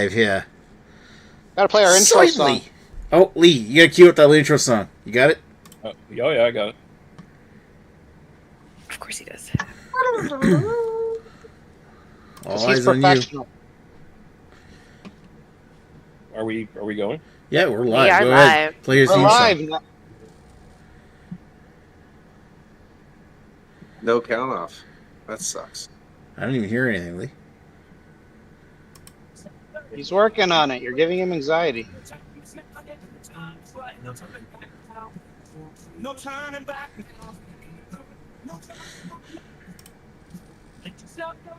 live, yeah. Gotta play our intro song. Oh, Lee, you gotta cue up that intro song. You got it? Oh, yeah, I got it. Of course he does. All He's eyes on you. professional. Are we going? Yeah, we're live. We are Go live. ahead. Play your We're theme live. song. No count off. That sucks. I don't even hear anything, Lee. He's working on it. You're giving him anxiety. No turning back now. No turning back.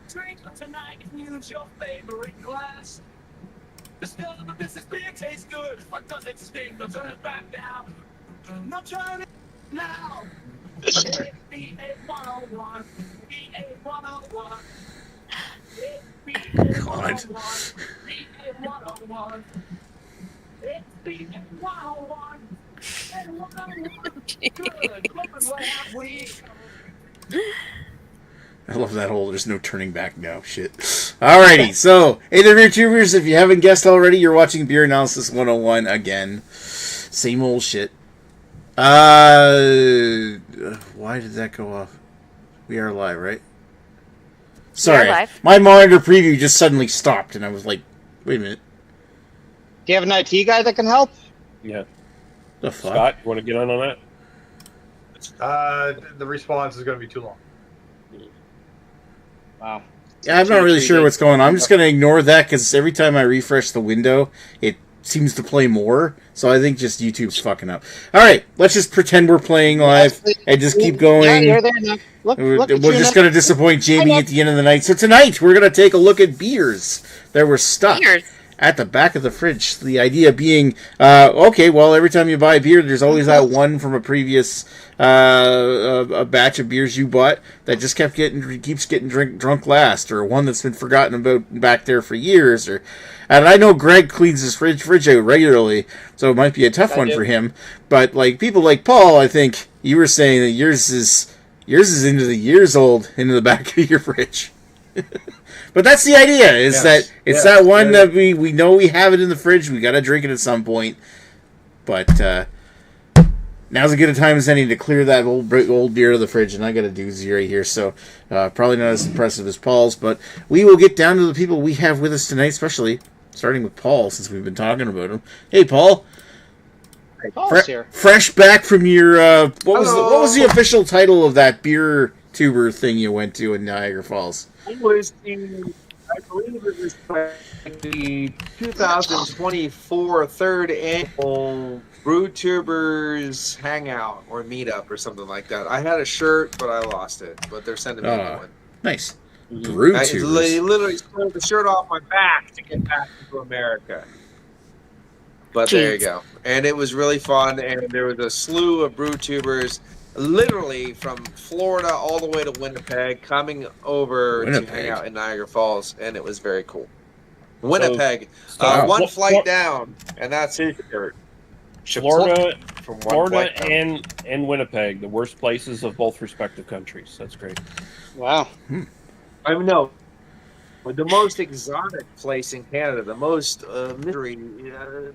Drink tonight and use your favorite glass. The smell of the business beer tastes good, but does it stink? No turning back now. No turning now. BA101. BA101. God. BA101. It's BA101. I love that whole there's no turning back now shit. Alrighty, so, hey there, VTubers. If you haven't guessed already, you're watching Beer Analysis 101 again. Same old shit. Why did that go off? We are live, right? Sorry, live. my monitor preview just suddenly stopped, and I was like, wait a minute. Do you have an IT guy that can help? Yeah. The fuck? Scott, you want to get on that? The response is going to be too long. Wow. Yeah, I'm not really sure what's going on. I'm just going to ignore that because every time I refresh the window, it seems to play more. So I think just YouTube's fucking up. All right, let's just pretend we're playing live and just keep going. Yeah, you're there now. Look We're at just you going to disappoint Jamie at the end of the night. So tonight, we're going to take a look at beers that were stuck Beers. at the back of the fridge. The idea being, okay, well, every time you buy a beer, there's always that one from a previous a batch of beers you bought that just keeps getting drunk last, or one that's been forgotten about back there for years. And I know Greg cleans his fridge out regularly, so it might be a tough one for him. But like people like Paul, I think you were saying that yours is into the years old into the back of your fridge. But that's the idea, is that it's that one that we know we have it in the fridge, we gotta drink it at some point. But now's as good a time as any to clear that old beer out of the fridge, and I got a doozy right here, so probably not as impressive as Paul's, but we will get down to the people we have with us tonight, especially starting with Paul, since we've been talking about him. Hey, Paul. Paul's here. Fresh back from your what was the official title of that beer tuber thing you went to in Niagara Falls? I believe it was the 2024 third annual BrewTubers Hangout or Meetup or something like that. I had a shirt, but I lost it. But they're sending me a new one. Nice. I BrewTubers. literally stole the shirt off my back to get back into America. But there you go. And it was really fun, and there was a slew of BrewTubers literally from Florida all the way to Winnipeg coming over to hang out in Niagara Falls, and it was very cool. Winnipeg, one flight down, and that's his shirt. Florida and and Winnipeg, the worst places of both respective countries. That's great. Wow. I know. The most exotic place in Canada, the most mystery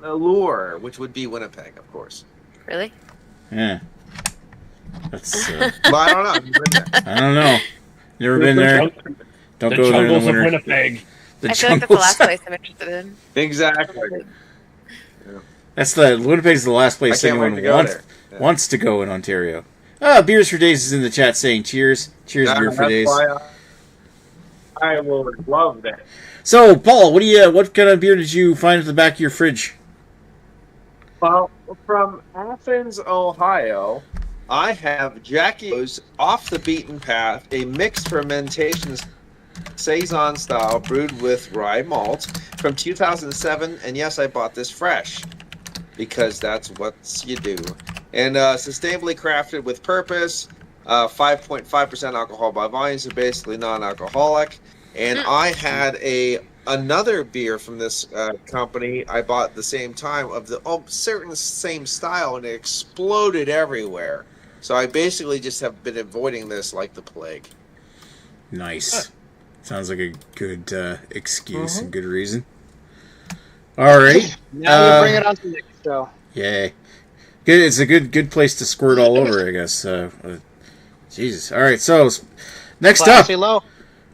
allure, which would be Winnipeg, of course. Really? Yeah. That's. Well, I don't know. Have you been there? I don't know. Never been there. Don't go there in the winter. Of Winnipeg. I feel like that's the last place I'm interested in. Exactly. That's Winnipeg's the last place anyone wants to go in Ontario. Beers for Days is in the chat saying cheers. Cheers, Beer for Days. I will love that. So, Paul, what kind of beer did you find at the back of your fridge? Well, from Athens, Ohio, I have Jackie's Off the Beaten Path, a mixed fermentation saison style brewed with rye malt from 2007. And yes, I bought this fresh because that's what you do. And sustainably crafted with purpose. 5.5% alcohol by volume, so basically non-alcoholic. And I had another beer from this company I bought at the same time of the certain same style, and it exploded everywhere. So I basically just have been avoiding this like the plague. Nice. Sounds like a good excuse and good reason. All right. Now you bring it on to the next show. Yay. Good. It's a good place to squirt all over, I guess. Jesus. All right. So next up. Classy low.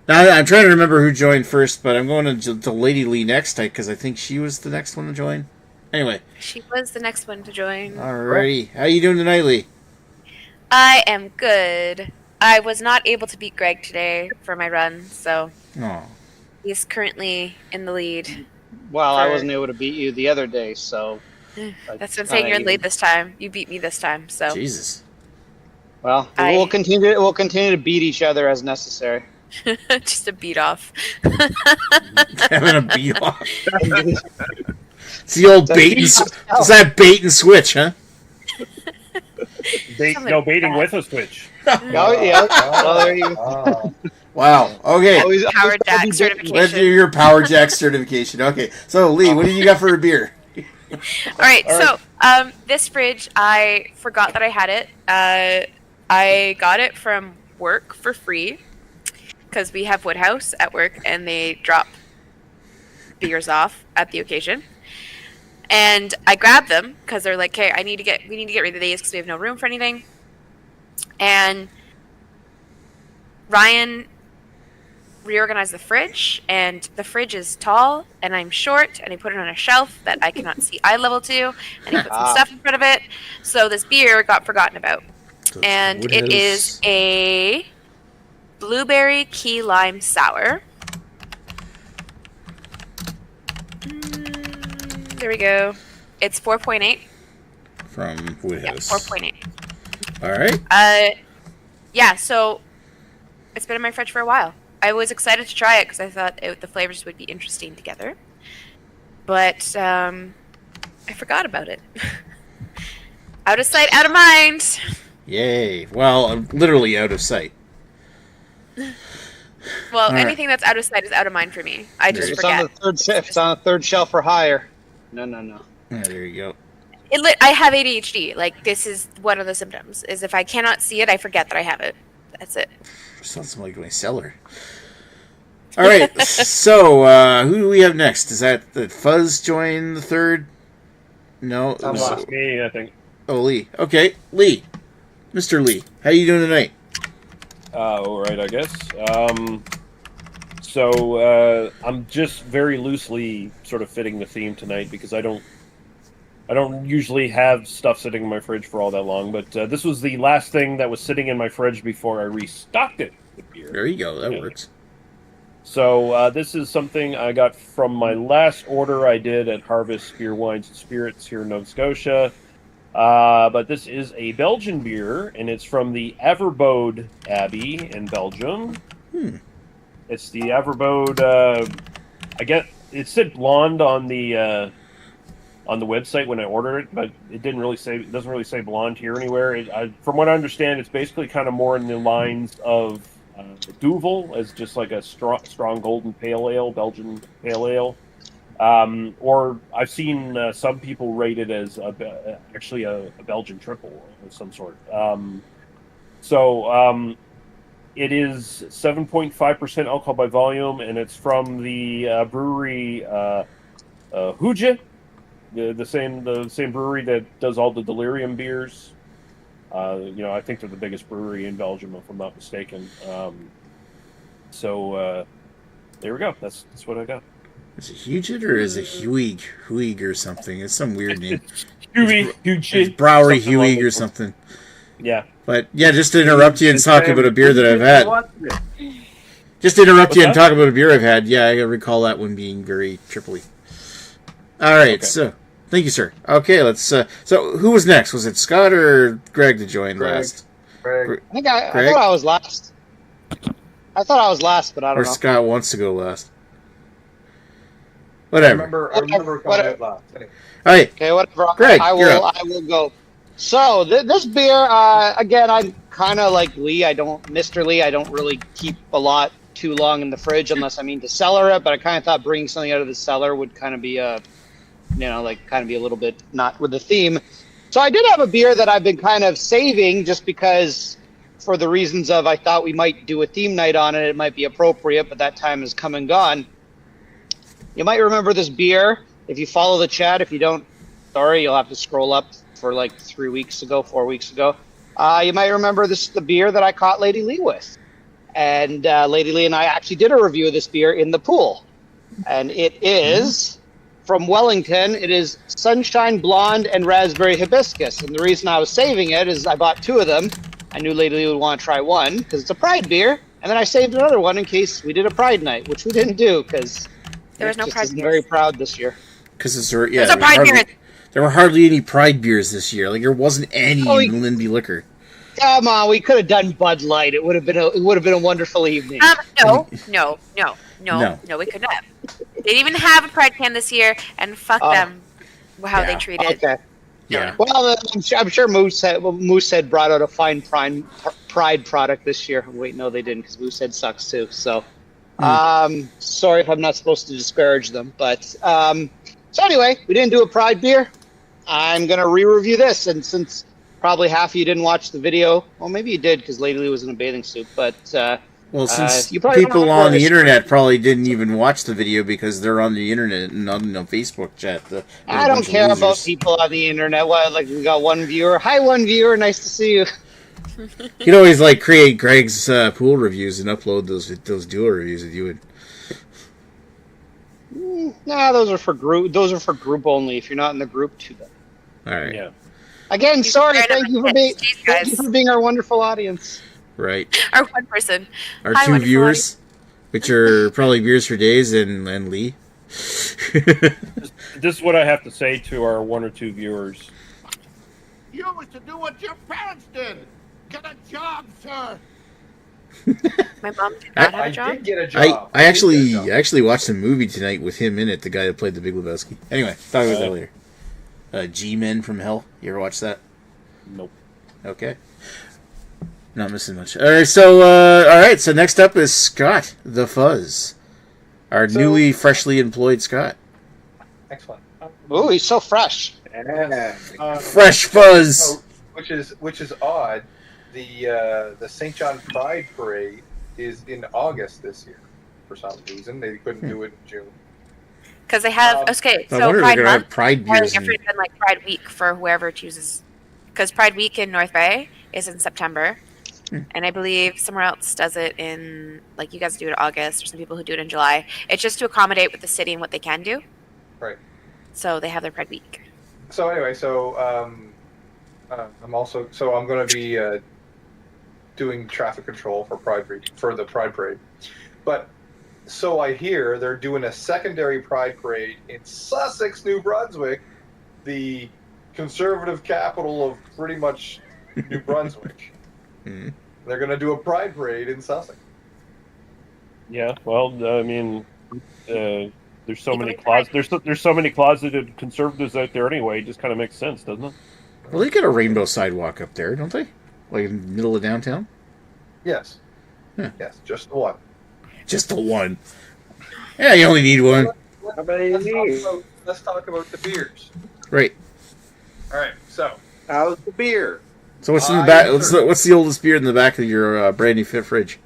Now, I'm trying to remember who joined first, but I'm going to Lady Lee next because I think she was the next one to join. Anyway. She was the next one to join. Alrighty. How you doing tonight, Lee? I am good. I was not able to beat Greg today for my run, so Oh. he's currently in the lead. Well, I wasn't able to beat you the other day, so. That's what I'm saying. You're in lead this time. You beat me this time, so. Jesus. Well, we'll continue. We'll continue to beat each other as necessary. Just a beat off. Having a beat off. It's the old bait and it's that bait and switch, huh? No baiting with a switch. Oh yeah. Well, there you go. Wow. Okay. Power Jack certification. Let's do your Power Jack certification. Okay. So Lee, what do you got for a beer? All right. So this fridge, I forgot that I had it. I got it from work for free because we have Woodhouse at work and they drop beers off at the occasion. And I grabbed them because they're like, "Okay, we need to get rid of these because we have no room for anything." And Ryan reorganized the fridge, and the fridge is tall, and I'm short, and he put it on a shelf that I cannot see eye level to, and he put some stuff in front of it. So this beer got forgotten about, and it is a blueberry key lime sour. There we go. It's 4.8. From Woodhouse. Yeah, 4.8. All right. Yeah, so it's been in my fridge for a while. I was excited to try it because I thought the flavors would be interesting together. But I forgot about it. Out of sight, out of mind. Yay. Well, I'm literally out of sight. Well, All anything that's out of sight is out of mind for me. I just It's forget. on the third shelf. It's on the third shelf or higher. No. Yeah, there you go. I have ADHD. Like, this is one of the symptoms. Is if I cannot see it, I forget that I have it. That's it. Sounds like my cellar. All right. So, who do we have next? Is that the Fuzz join the third? No. It was, It's me, I think. oh, Lee. Okay, Lee. Mr. Lee. How you doing tonight? All right, I guess. So I'm just very loosely sort of fitting the theme tonight because I don't usually have stuff sitting in my fridge for all that long, but this was the last thing that was sitting in my fridge before I restocked it with beer. There you go. That works. So this is something I got from my last order I did at Harvest Beer, Wines, and Spirits here in Nova Scotia. But this is a Belgian beer, and it's from the Averbode Abbey in Belgium. It's the Averbode. It said blonde on the website when I ordered it, but it doesn't really say blonde here anywhere. From what I understand, it's basically kind of more in the lines of Duvel, as just like a strong golden pale ale, Belgian pale ale. Or I've seen some people rate it as actually a Belgian triple of some sort. It is 7.5% alcohol by volume, and it's from the brewery Huge, the same brewery that does all the Delirium beers. I think they're the biggest brewery in Belgium, if I'm not mistaken. There we go. That's what I got. Is it Hugit or is it Huig or something? It's some weird name. It's Browery Huig or something. Yeah. But yeah, just to interrupt you and talk about a beer that I've had. Just to interrupt What's you and that? talk about a beer I've had. Yeah, I recall that one being very triply. All right, Okay. so thank you, sir. Okay, let's. So who was next? Was it Scott or Greg that joined last? Greg. I think I Greg? thought I was last. I thought I was last, but I Or don't know. Scott wants to go last. I Whatever. remember coming out last. All right, Okay, whatever. Greg, I you're will. up. I will go. So this beer, again, I'm kind of like Lee. Mr. Lee. I don't really keep a lot too long in the fridge unless I mean to cellar it. But I kind of thought bringing something out of the cellar would kind of be a little bit not with the theme. So I did have a beer that I've been kind of saving just because, for the reasons of I thought we might do a theme night on it. It might be appropriate, but that time has come and gone. You might remember this beer. if you follow the chat, if you don't, sorry, you'll have to scroll up for like 4 weeks ago. You might remember this is the beer that I caught Lady Lee with. And Lady Lee and I actually did a review of this beer in the pool. And it is from Wellington. It is Sunshine Blonde and Raspberry Hibiscus. And the reason I was saving it is I bought 2 of them. I knew Lady Lee would want to try one because it's a Pride beer. And then I saved another one in case we did a Pride night, which we didn't do because There was no Pride isn't beers. very proud this year. Because There's a Pride beer. there were hardly any Pride beers this year. Like there wasn't any Oh, in Lindy Liquor. Come on, we could have done Bud Light. It would have been a wonderful evening. No, we could not. They didn't even have a Pride can this year, and fuck them, how they treated. Okay. Yeah. Well, I'm sure Moosehead brought out a fine Pride product this year. Wait, no, they didn't because Moosehead sucks too. So, sorry if I'm not supposed to disparage them, but so anyway, we didn't do a Pride beer. I'm gonna re-review this, and since probably half of you didn't watch the video, well, maybe you did because Lady Lee was in a bathing suit, but Well, since you probably people don't know on the this. internet probably didn't even watch the video because they're on the internet and not in the Facebook chat. I don't care about people on the internet. What, like we got one viewer. Hi, one viewer. Nice to see you. You can always like create Greg's pool reviews and upload those dual reviews that you would. Nah, those are for group. Those are for group only. If you're not in the group, too bad. All right. Yeah. Again, sorry. fair Thank you for enough. being. Jeez, Thank you guys. for being our wonderful audience. Right. Our one person. Our Hi, 2 wonderful viewers, which are probably Beers for Days and Lee. This is what I have to say to our 1 or 2 viewers. You was to do what your parents did. Get a job, sir. My mom did not have I a job. did get a I job. did get a job. actually watched a movie tonight with him in it, the guy that played the Big Lebowski. Anyway, talk about that later. G-Men from Hell. You ever watch that? Nope. Okay. Not missing much. Alright, so next up is Scott the Fuzz. Our newly, freshly employed Scott. Excellent. Ooh, he's so fresh. Yeah. Fresh Fuzz! Which is odd. The St. John Pride Parade is in August this year for some reason. They couldn't do it in June. Because they have I so wonder if they're Pride going to have Month Pride is beers. different than like Pride Week for whoever chooses. Because Pride Week in North Bay is in September, and I believe somewhere else does it in like you guys do it in August, or some people who do it in July. It's just to accommodate with the city and what they can do. Right. So they have their Pride Week. So anyway, I'm going to be doing traffic control for the Pride Parade, but so I hear they're doing a secondary Pride Parade in Sussex, New Brunswick, the conservative capital of pretty much New Brunswick. Mhm. They're going to do a Pride Parade in Sussex. Yeah. Well, I mean, there's so You many can make there's so many closeted conservatives out there anyway. It just kind of makes sense, doesn't it? Well, they got a rainbow sidewalk up there, don't they? Like in the middle of downtown? Yes. Yeah. Yes, just the one. Just the one. Yeah, you only need one. Let's talk about the beers. Right. All right. So, how's the beer? So what's in the back? What's the oldest beer in the back of your brand new fit fridge?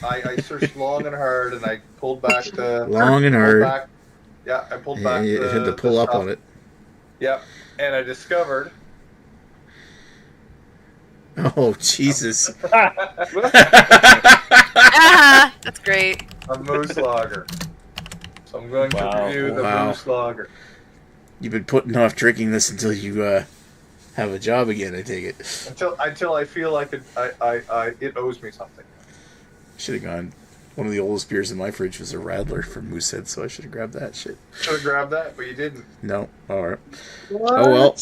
I searched long and hard, and I pulled back the Long and hard. I pulled back. You had to pull up on it. Yep, and I discovered. Oh Jesus! That's great. A moose lager. So I'm going to review the Wow. moose lager. You've been putting off drinking this until you have a job again. I take it. Until I feel like it owes me something. Should have gone. One of the oldest beers in my fridge was a Radler from Moosehead, so I should have grabbed that shit. Should have grabbed that, but you didn't. No. All right. Oh well.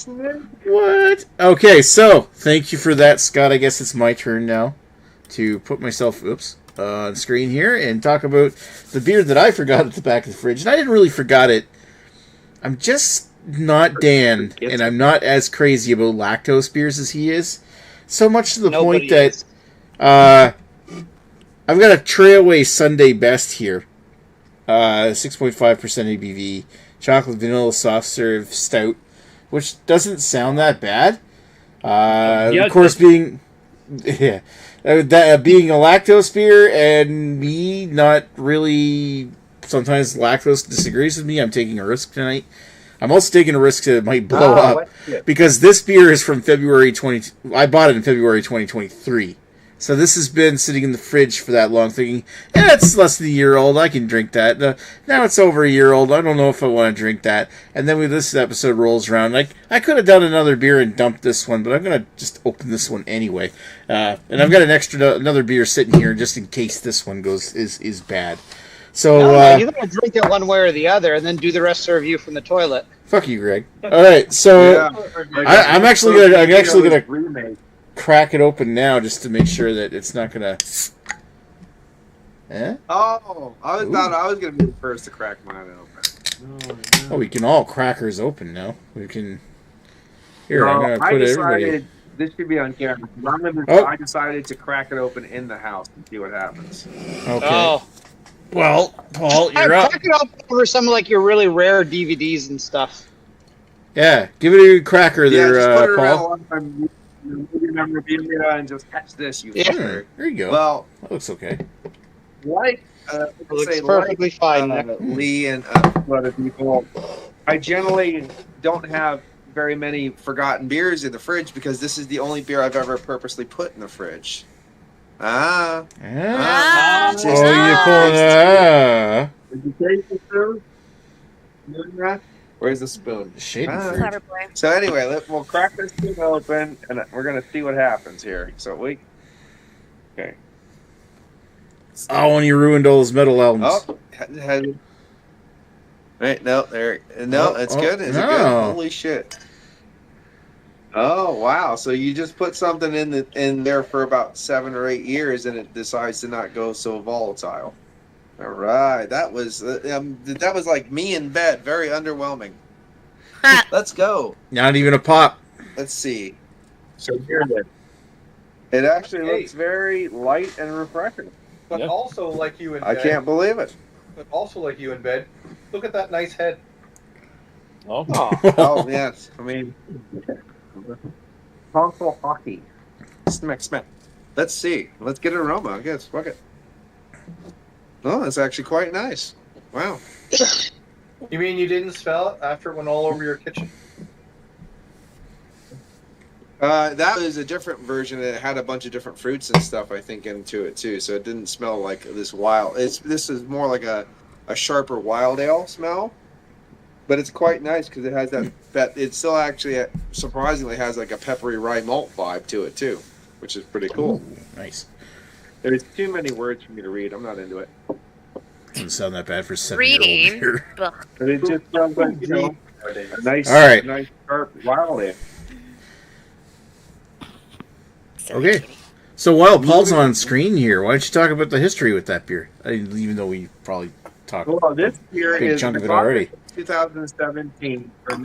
What? Okay, so thank you for that, Scott. I guess it's my turn now to put myself on screen here and talk about the beer that I forgot at the back of the fridge. And I didn't really forgot it. I'm just not Dan, and I'm not as crazy about lactose beers as he is. So much to the point that I've got a Trailway Sunday Best here. 6.5% ABV. Chocolate vanilla soft serve stout. Which doesn't sound that bad. Of course, being being a lactose beer and me not really sometimes lactose disagrees with me, I'm taking a risk tonight. I'm also taking a risk that it might blow up because this beer is from February 20. I bought it in February 2023. So this has been sitting in the fridge for that long, thinking, it's less than a year old. I can drink that. Now it's over a year old. I don't know if I want to drink that. And then when this episode rolls around, like I could have done another beer and dumped this one, but I'm gonna just open this one anyway. And I've got another beer sitting here just in case this one is bad. So you gotta drink it one way or the other, and then do the rest of the review from the toilet. Fuck you, Greg. All right, so I'm actually gonna crack it open now just to make sure that it's not gonna. Eh? Oh, I was gonna be the first to crack mine open. Oh, we can all crackers open now. We can. Here, I'm gonna put everybody. This should be on camera. I decided to crack it open in the house and see what happens. Okay. Oh. Well, Paul, you're up. Crack it open over some like your really rare DVDs and stuff. Yeah, give it a cracker there, just put it Paul. around memorabilia and just catch this. There you go. Well, that looks okay. Looks perfectly fine. Lee and other people. I generally don't have very many forgotten beers in the fridge because this is the only beer I've ever purposely put in the fridge. Oh, you pulled Did you taste the spoon? Where's the spoon? Clever boy. So anyway, we'll crack this thing open, and we're gonna see what happens here. Okay. Oh, and you ruined all those metal albums. Oh, right? No, it's good. Is it good? Holy shit! Oh wow! So you just put something in there for about 7 or 8 years, and it decides to not go so volatile. All right, that was like me in bed. Very underwhelming. Let's go. Not even a pop. Let's see. So here it is. It actually looks very light and refreshing. But also like you in bed. I can't believe it. But also like you in bed. Look at that nice head. Oh, Oh yes. I mean, console hockey. Smell. Let's see. Let's get an aroma. I guess. Fuck it. Oh, it's actually quite nice. Wow. You mean you didn't smell it after it went all over your kitchen? That was a different version. It had a bunch of different fruits and stuff, I think, into it too. So it didn't smell like this wild. This is more like a sharper wild ale smell, but it's quite nice because it has that. It still actually surprisingly has like a peppery rye malt vibe to it too, which is pretty cool. Ooh, nice. There's too many words for me to read. I'm not into it. Doesn't sound that bad for 7-year-old Reading. beer. But it just sounds like a nice, All right. nice sharp wild ale. Okay. So while Paul's on screen here, why don't you talk about the history with that beer? Even though we probably talked Well, this beer big is chunk of it already. 2017 from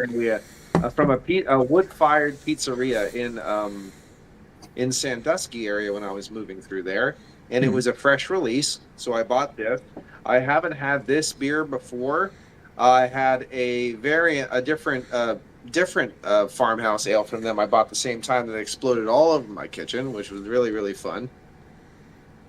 a wood-fired pizzeria in Sandusky area when I was moving through there, and it was a fresh release, so I bought this. I haven't had this beer before. I had a different farmhouse ale from them I bought the same time that exploded all over my kitchen, which was really, really fun.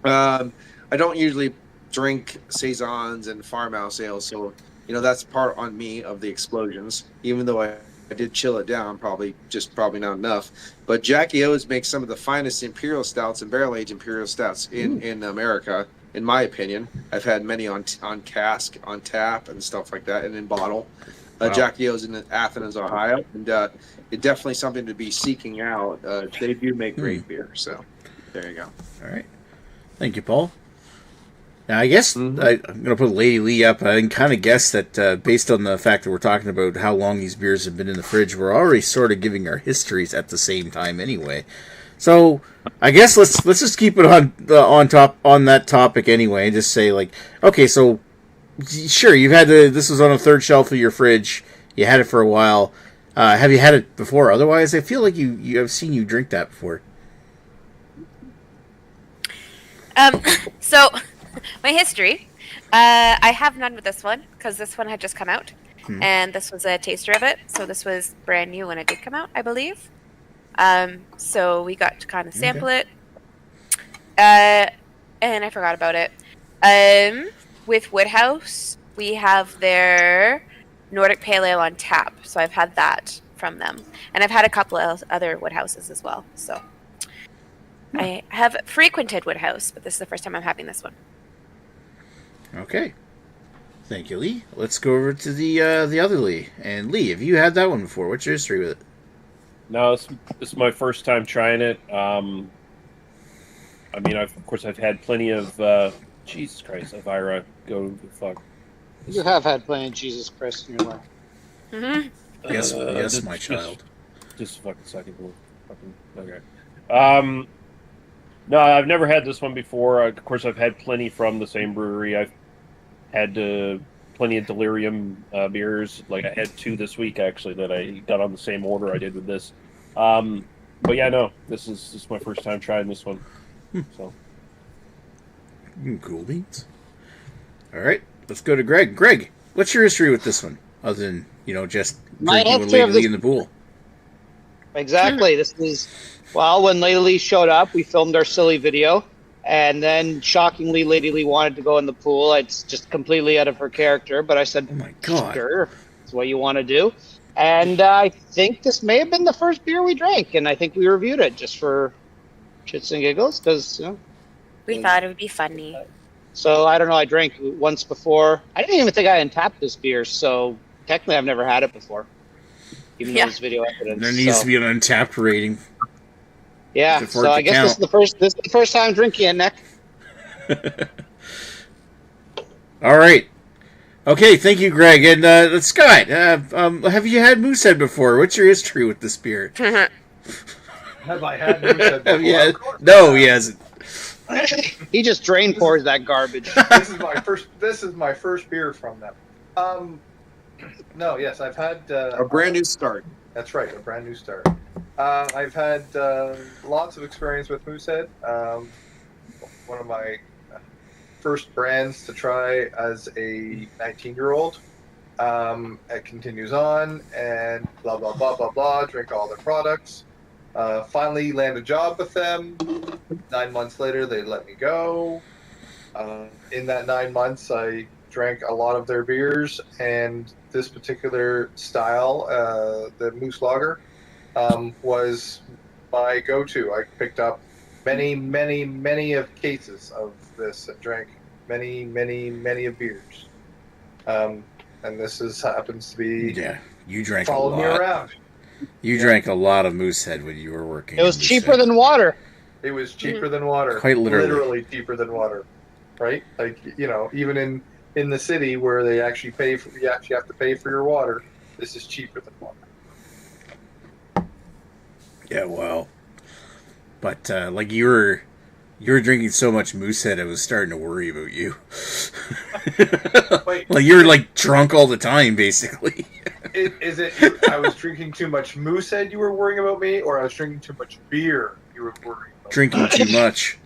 I don't usually drink saisons and farmhouse ales, so that's part on me of the explosions, even though I did chill it down, probably not enough. But Jackie O's makes some of the finest imperial stouts and barrel-aged imperial stouts in America, in my opinion. I've had many on cask, on tap, and stuff like that, and in bottle. Wow. Jackie O's in Athens, Ohio, and it's definitely something to be seeking out. They do make great beer, so there you go. All right. Thank you, Paul. Now, I guess I'm going to put Lady Lee up. I can kind of guess that based on the fact that we're talking about how long these beers have been in the fridge, we're already sort of giving our histories at the same time anyway. So I guess let's just keep it on that topic anyway, and just say okay, so sure, you've had this was on the third shelf of your fridge. You had it for a while. Have you had it before? Otherwise, I feel like I've seen you drink that before. So my history. I have none with this one because this one had just come out, and this was a taster of it. So this was brand new when it did come out, I believe. So we got to kind of sample it, and I forgot about it. With Woodhouse, we have their Nordic Pale Ale on tap. So I've had that from them. And I've had a couple of other Woodhouses as well. So I have frequented Woodhouse, but this is the first time I'm having this one. Okay. Thank you, Lee. Let's go over to the other Lee. And Lee, have you had that one before? What's your history with it? No, this is my first time trying it. I mean, of course, I've had plenty of Jesus Christ, Elvira, go the fuck. You have had plenty of Jesus Christ in your life. Mm-hmm. Yes, my child. Just a fucking second. Fucking okay. No, I've never had this one before. Of course, I've had plenty from the same brewery. I've had plenty of Delirium beers. Like I had 2 this week actually that I got on the same order I did with this. But yeah, no, this is my first time trying this one. So cool beans. All right, let's go to Greg. Greg, what's your history with this one, other than just My drinking with history of Lady this- Lee in the pool? Exactly. This is, well, when Lady Lee showed up, we filmed our silly video. And then, shockingly, Lady Lee wanted to go in the pool. It's just completely out of her character. But I said, Oh my god! sure, that's what you want to do. And I think this may have been the first beer we drank. And I think we reviewed it just for shits and giggles. Because, We thought it would be funny. so I don't know. I drank once before. I didn't even think I untapped this beer. So technically, I've never had it before. Even though Yeah. there's video evidence. There needs so. to be an untapped rating. Yeah, for it so to I guess count. this is the first time drinking it, Nick. All right. Okay, thank you, Greg. And Scott, have you had Moosehead before? What's your history with this beer? Have I had Moosehead before? Yeah. Of course. No, he hasn't. He just drain pours that garbage. This is my first. This is my first beer from them. No, yes, I've had A brand new start. That's right, a brand new start. I've had lots of experience with Moosehead. One of my first brands to try as a 19-year-old. It continues on and blah, blah, blah, blah, blah. Drink all their products. Finally land a job with them. 9 months later, they let me go. In that 9 months, I drank a lot of their beers, and this particular style, the Moose Lager, was my go-to. I picked up many of cases of this and drank many of beers. And this happens to be Yeah, you drank a followed me lot. around. You drank a lot of Moosehead when you were working. It was in cheaper Moosehead. than water. It was cheaper than water. Quite literally. Literally cheaper than water. Right? Like, even in the city where they actually you actually have to pay for your water, this is cheaper than water. Yeah, well, but like you were drinking so much Moosehead, I was starting to worry about you. Wait, Like you were like drunk all the time, basically. is it I was drinking too much Moosehead you were worrying about me, or I was drinking too much beer you were worrying about me? Drinking too much.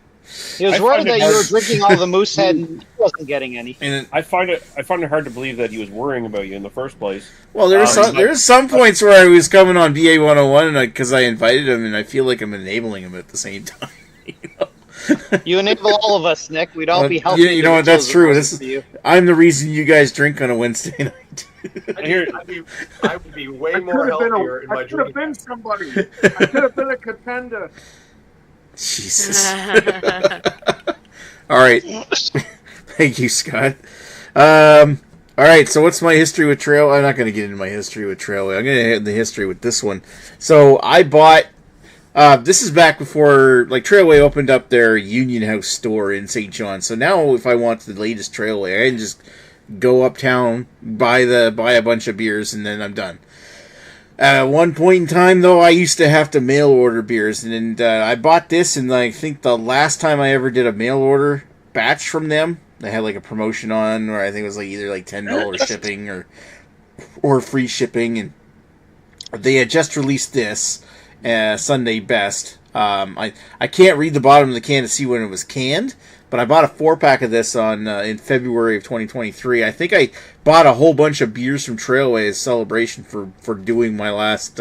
He was I worried find it that you were hard- drinking all the Moosehead and he wasn't getting any. And I find it hard to believe that he was worrying about you in the first place. well, there was some points where I was coming on BA101, and because I invited him, and I feel like I'm enabling him at the same time. You know? You enable all of us, Nick. We'd all Well, be healthy. you know what, that's true. This is- for you. I'm the reason you guys drink on a Wednesday night. I would be way more healthier in my I could have drinking. been somebody. I could have been a contender. Jesus. All right. Thank you, Scott. All right, so what's my history with Trail? I'm not going to get into my history with Trailway. I'm going to hit the history with this one. So I bought... this is back before Trailway opened up their Union House store in St. John. So now if I want the latest Trailway, I can just go uptown, buy a bunch of beers, and then I'm done. At one point in time, though, I used to have to mail order beers, and I bought this, and I think the last time I ever did a mail order batch from them, they had a promotion on, or I think it was either $10 shipping or free shipping, and they had just released this Sunday Best. I can't read the bottom of the can to see when it was canned, but I bought a 4-pack of this in February of 2023. I think I bought a whole bunch of beers from Trailway as celebration for doing my last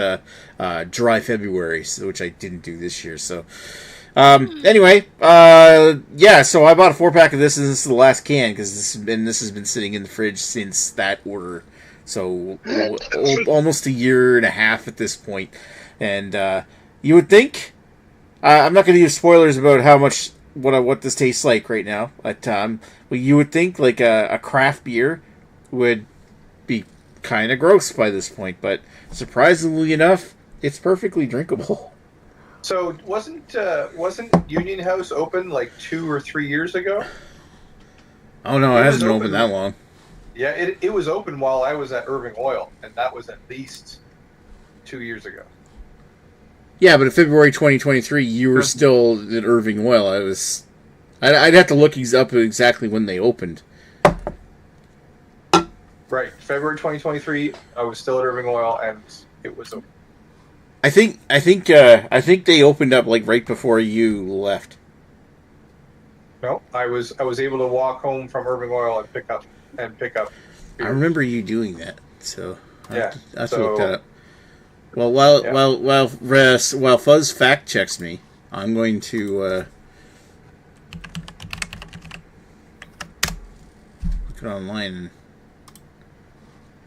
dry February, which I didn't do this year. So Anyway, yeah. So I bought a 4-pack of this, and this is the last can because this has been sitting in the fridge since that order. So almost a year and a half at this point, and you would think I'm not going to use spoilers about how much what this tastes like right now, but you would think like a craft beer would be kind of gross by this point, but surprisingly enough, it's perfectly drinkable. So wasn't Union House open like 2 or 3 years ago? Oh no, it hasn't been open that long. Yeah, it was open while I was at Irving Oil, and that was at least 2 years ago. Yeah, but in February 2023, you were still at Irving Oil. I'd have to look up exactly when they opened. Right, February 2023, I was still at Irving Oil, and it was open. I think they opened up like right before you left. No, I was able to walk home from Irving Oil and pick up. I remember you doing that, so I have to look that up. Well, while Fuzz fact checks me, I'm going to look it online.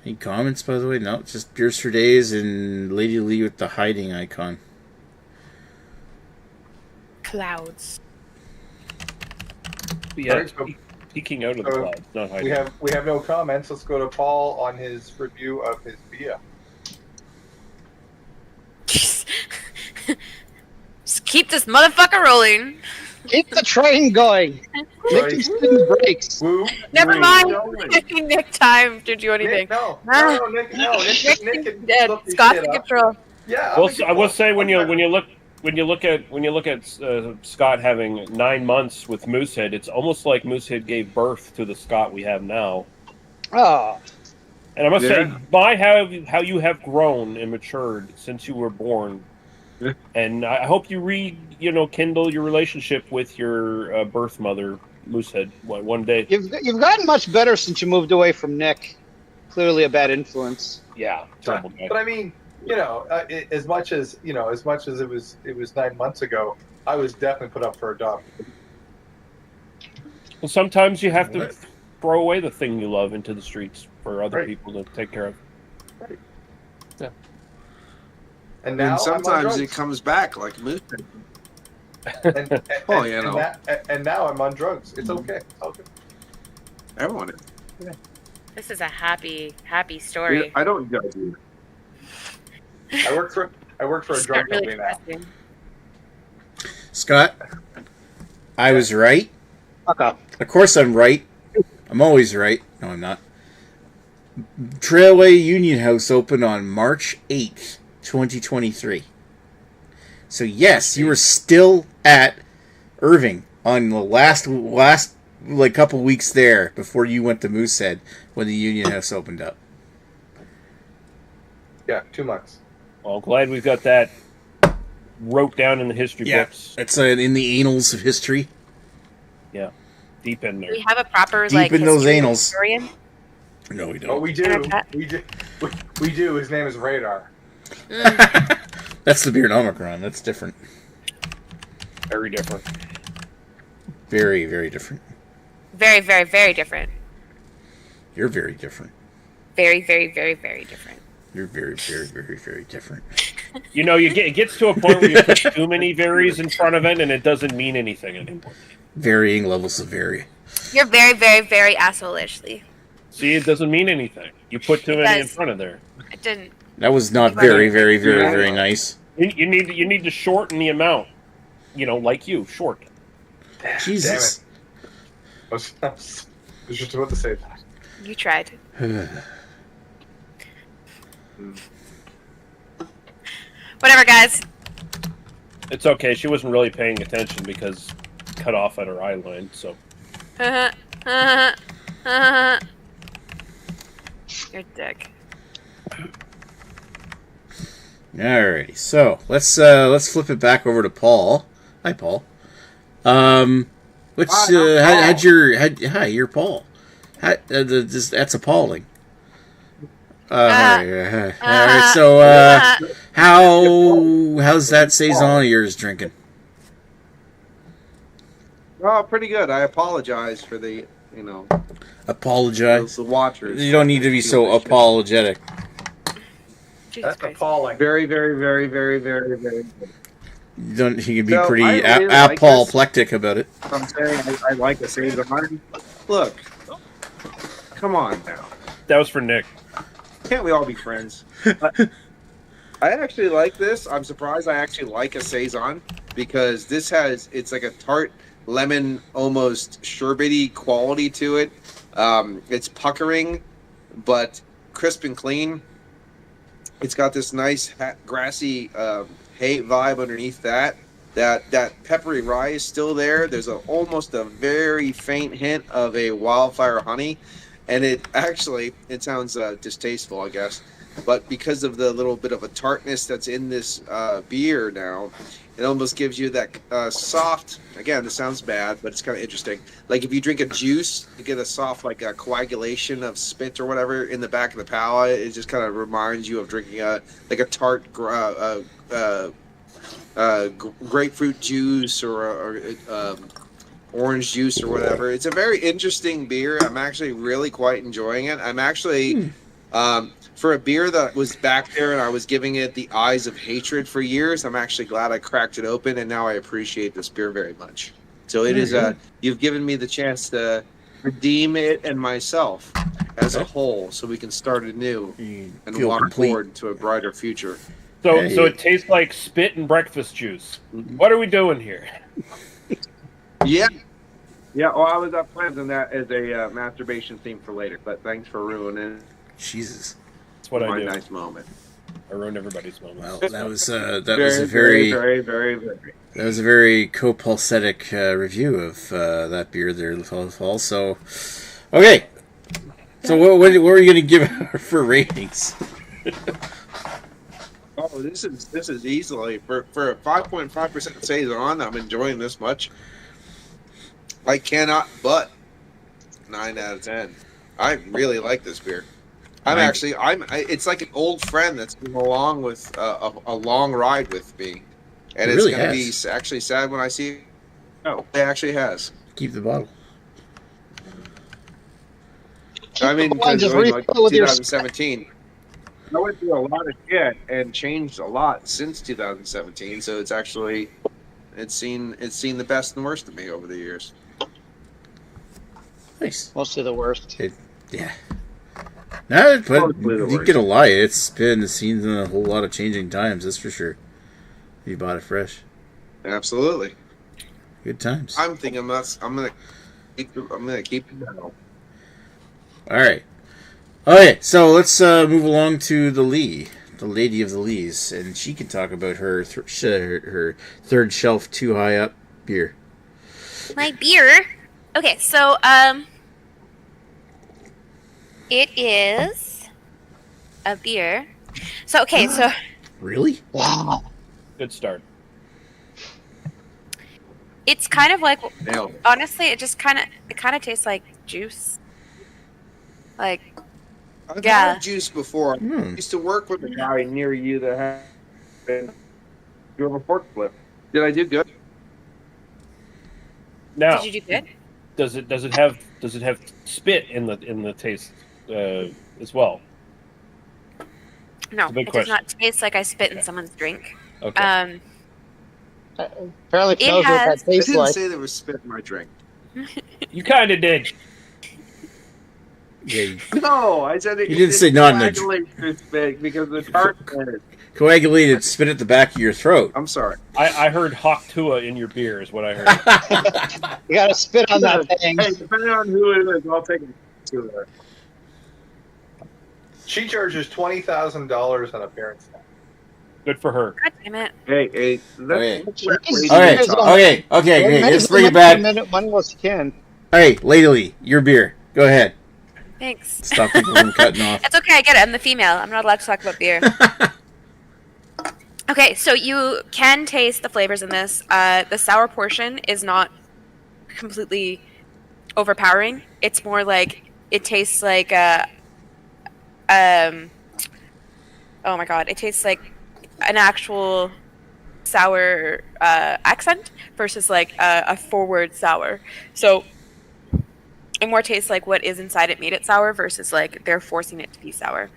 Any comments, by the way? No, just Beers for Days and Lady Lee with the hiding icon. Clouds. Yeah, Right, so- peeking out of the clouds, not hiding. We have no comments. Let's go to Paul on his review of his beer. Just keep this motherfucker rolling. Keep the train going. Making spin brakes. Woo, Never woo, mind. going. Giving Nick time to do anything. Nick, no, Nick, Nick can Dead. look this Scott's shit in up. control. Yeah, Well, I will say when you look at Scott having 9 months with Moosehead, it's almost like Moosehead gave birth to the Scott we have now. Oh, And I must say, Yeah. how you have grown and matured since you were born. Yeah. And I hope you kindle your relationship with your birth mother, Moosehead, one day. you've gotten much better since you moved away from Nick. Clearly a bad influence. Yeah, terrible guy. but I mean, as much as it was 9 months ago, I was definitely put up for adoption. Well, sometimes you have to throw away the thing you love into the streets for other Right. people to take care of. And now And sometimes I'm on it comes back like moose. drugs. And, Oh, you know. and now I'm on drugs. It's okay. It's all good. Everyone is. This is a happy story. I don't judge you. I work for a drug Not really company now. depressing. Scott, I was right. Fuck up. Of course I'm right. I'm always right. No, I'm not. Trailway Union House opened on March 8th, 2023. So yes, you were still at Irving on the last like couple weeks there before you went to Moosehead when the Union House opened up. Yeah, 2 months. Well, glad we've got that wrote down in the history books. It's in the annals of history. Yeah, deep in there. We have a proper Deep in those history annals. historian. No, we Oh, don't. we do. And a cat. We do. His name is Radar. That's the beard Omicron. That's different. Very different. Very, very different. Very, very, very different. You're very different. Very, very, very, very different. You're very, very, very, very different. It gets to a point where you put too many varies in front of it, and it doesn't mean anything anymore. Varying levels of vary. You're very, very, very asshole-ish, Lee. See, it doesn't mean anything. You put too It many in does. front of there. It didn't. That was not very, very, very, very nice. You need to shorten the amount. Like you, short. Jesus. I was just about to say that. You tried. Whatever, guys. It's okay. She wasn't really paying attention because cut off at her eye line. So You're a dick. Alrighty, so let's flip it back over to Paul. Hi, Paul. Hi, you're Paul. That's appalling. All right. So, how's that saison of yours drinking? Oh, pretty good. I apologize for the, Apologize. the watchers. You don't need to be so apologetic. Jesus That's Christ. appalling. Very, very, very, very, very, very good. You don't. You can be So, pretty I really like apoplectic about it. I'm saying I like a Saison. Look, come on now. That was for Nick. Can't we all be friends? I actually like this. I'm surprised I actually like a Saison because it's like a tart lemon, almost sherbety quality to it. It's puckering, but crisp and clean. It's got this nice grassy hay vibe underneath that. That peppery rye is still there. There's almost a very faint hint of a wildfire honey, and it sounds distasteful, I guess, but because of the little bit of a tartness that's in this beer now, it almost gives you that soft. Again, this sounds bad, but it's kind of interesting. Like if you drink a juice, you get a soft like a coagulation of spit or whatever in the back of the palate. It just kind of reminds you of drinking a tart grapefruit juice or orange juice or whatever. It's a very interesting beer. I'm actually really quite enjoying it. I'm actually for a beer that was back there and I was giving it the eyes of hatred for years, I'm actually glad I cracked it open and now I appreciate this beer very much. So it is you've given me the chance to redeem it and myself as a whole so we can start anew and walk forward to a brighter future. So it tastes like spit and breakfast juice. What are we doing here? Yeah. Well, I was planning that as a masturbation theme for later, but thanks for ruining Jesus. That's what I do. Nice moment. I ruin everybody's moment. Well, that was a very that was a very copulsetic review of that beer there, Fall. So, okay. So what were you going to give her for ratings? Oh, this is easily for a 5.5% Saison. I'm enjoying this much. I cannot but 9 out of 10. I really like this beer. It's like an old friend that's been along with a long ride with me, and it's going to be actually sad when I see it. No, it actually has. Keep the bottle. I mean, because like 2017, I went through a lot of shit and changed a lot since 2017. So it's actually it's seen the best and worst of me over the years. Nice. Mostly the worst. Yeah. No, but you get a lie. It's been seen in a whole lot of changing times. That's for sure. You bought it fresh. Absolutely. Good times. I'm thinking I'm gonna keep it now. All right. Okay, so let's move along to the Lady of the Lees, and she can talk about her her third shelf too high up beer. My beer. Okay, so it is a beer. So Really? Wow. Good start. It's kind of like, Nailed it. honestly, it kind of tastes like juice. Like, I've yeah. had juice before. I used to work with a guy near you that had you have a forklift. Did I do good? Now, did you do good? does it have spit in the taste as well? No, a big it question. does not taste like I spit in someone's drink. Okay. Apparently, It knows what that I tastes didn't like. say there was spit in my drink. You kind of did. Yeah. No, I said it. You didn't say not in a coagulates spit because the tartness. Coagulated spit at the back of your throat. I'm sorry. I heard hawk tua in your beer is what I heard. You gotta spit on that thing. Hey, depending on who it is, I'll take it to her. She charges $20,000 on appearance tax. Good for her. God damn it. Hey, Okay. Okay. Okay. Let's bring it back. Money while you can. All right, Lady, your beer. Go ahead. Thanks. Stop people from cutting off. It's okay, I get it. I'm the female. I'm not allowed to talk about beer. Okay, so you can taste the flavors in this. The sour portion is not completely overpowering. It's more like it tastes like oh my god, it tastes like an actual sour accent versus like a forward sour. So it more tastes like what is inside it made it sour versus like they're forcing it to be sour.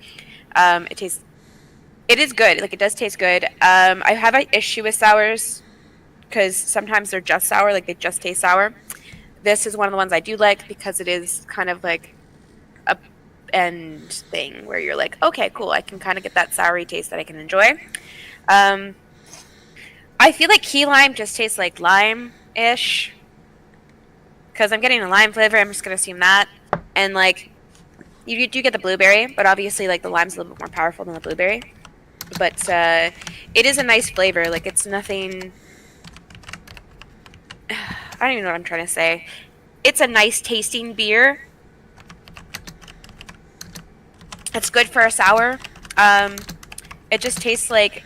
It is good. Like, it does taste good. I have an issue with sours because sometimes they're just sour, like they just taste sour. This is one of the ones I do like because it is kind of like a end thing where you're like, okay, cool, I can kind of get that soury taste that I can enjoy. I feel like key lime just tastes like lime-ish because I'm getting a lime flavor. I'm just going to assume that. And, like, you do get the blueberry, but obviously, like, the lime's a little bit more powerful than the blueberry. But it is a nice flavor. Like, it's nothing... I don't even know what I'm trying to say. It's a nice tasting beer. It's good for a sour. It just tastes like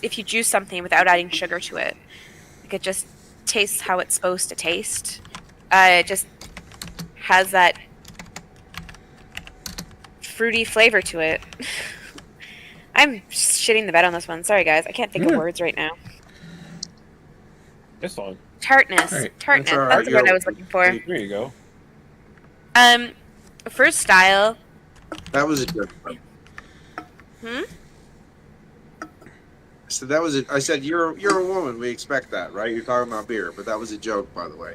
if you juice something without adding sugar to it. Like, it just tastes how it's supposed to taste. It just has that fruity flavor to it. I'm shitting the bed on this one. Sorry, guys. I can't think of words right now. It's fine. Tartness. Right. Tartness. That's all That's the right. word I was looking for. There you go. For style. That was a joke. Hmm? So that was it. I said you're a woman. We expect that, right? You're talking about beer, but that was a joke, by the way.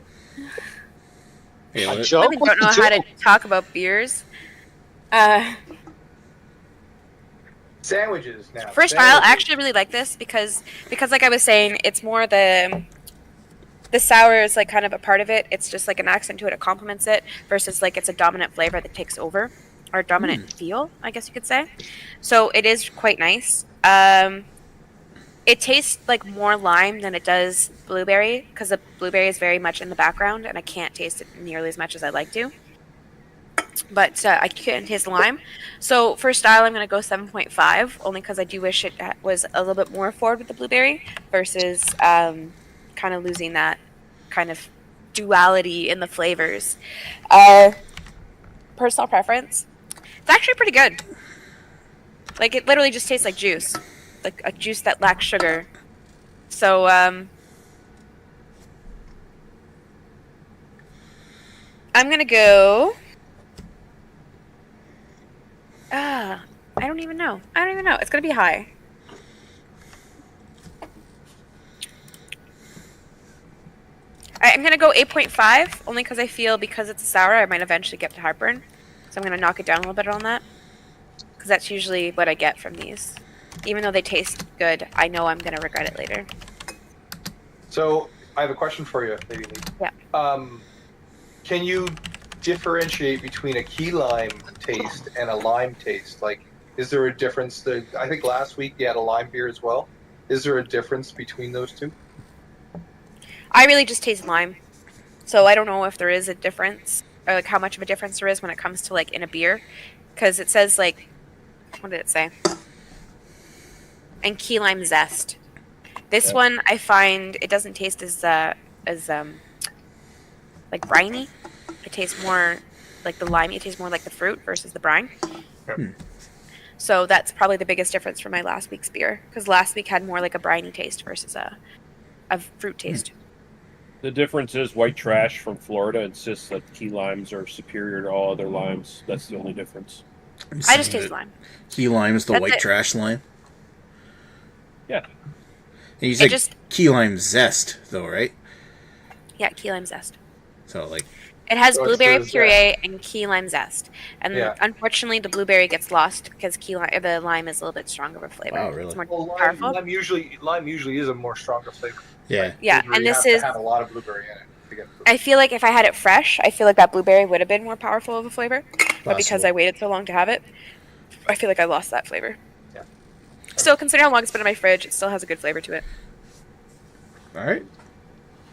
Hey, A what- joke? I don't know how to talk about beers. Sandwiches now. For style, I Sandwiches. actually really like this because like I was saying, it's more the sour is like kind of a part of it. It's just like an accent to it. It complements it versus like it's a dominant flavor that takes over or a dominant feel, I guess you could say. So it is quite nice. It tastes like more lime than it does blueberry because the blueberry is very much in the background and I can't taste it nearly as much as I'd like to. But I can't taste the lime. So for style, I'm going to go 7.5, only because I do wish it was a little bit more forward with the blueberry versus kind of losing that kind of duality in the flavors. Personal preference. It's actually pretty good. Like, it literally just tastes like juice. Like a juice that lacks sugar. So, I'm going to go... I don't even know. It's going to be high. I'm going to go 8.5, only because I feel because it's a sour, I might eventually get to heartburn. So I'm going to knock it down a little bit on that. Because that's usually what I get from these. Even though they taste good, I know I'm going to regret it later. So I have a question for you, Lady Lee. Yeah. Can you differentiate between a key lime taste and a lime taste? Like, is there a difference? I think last week you had a lime beer as well. Is there a difference between those two? I really just taste lime. So I don't know if there is a difference, or like how much of a difference there is when it comes to like in a beer. Because it says like, what did it say? And key lime zest. This one I find it doesn't taste as like briny. It tastes more like the lime. It tastes more like the fruit versus the brine. So that's probably the biggest difference from my last week's beer. Because last week had more like a briny taste versus a fruit taste. The difference is White Trash from Florida insists that key limes are superior to all other limes. That's the only difference. I just taste lime. Key lime is the That's white it. trash lime. Yeah. And you said just- key lime zest, though, right? Yeah, key lime zest. So, like, It has So it's blueberry the zest. puree and key lime zest. And Yeah. unfortunately, the blueberry gets lost because the lime is a little bit stronger of a flavor. Wow, really? It's more Well, powerful. lime usually is a more stronger flavor. yeah. Yeah, Blueberry, and you this have is... to have a lot of blueberry in it to get. I feel like if I had it fresh, I feel like that blueberry would have been more powerful of a flavor. But because Possible. I waited so long to have it, I feel like I lost that flavor. Yeah. Still, considering how long it's been in my fridge, it still has a good flavor to it. All right.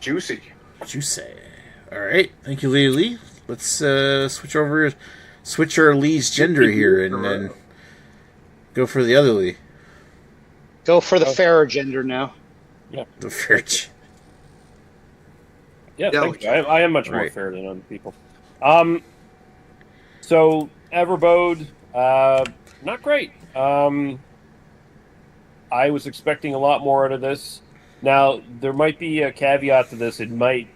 Juicy. Juicy. All right. Thank you, Lady Lee. Let's switch our Lee's gender here and then go for the other Lee. Go for the fairer gender now. The Fridge. Yeah, Yeah, thank you. I am much more Right. fair than other people. So Everbode, not great. I was expecting a lot more out of this. Now, there might be a caveat to this. It might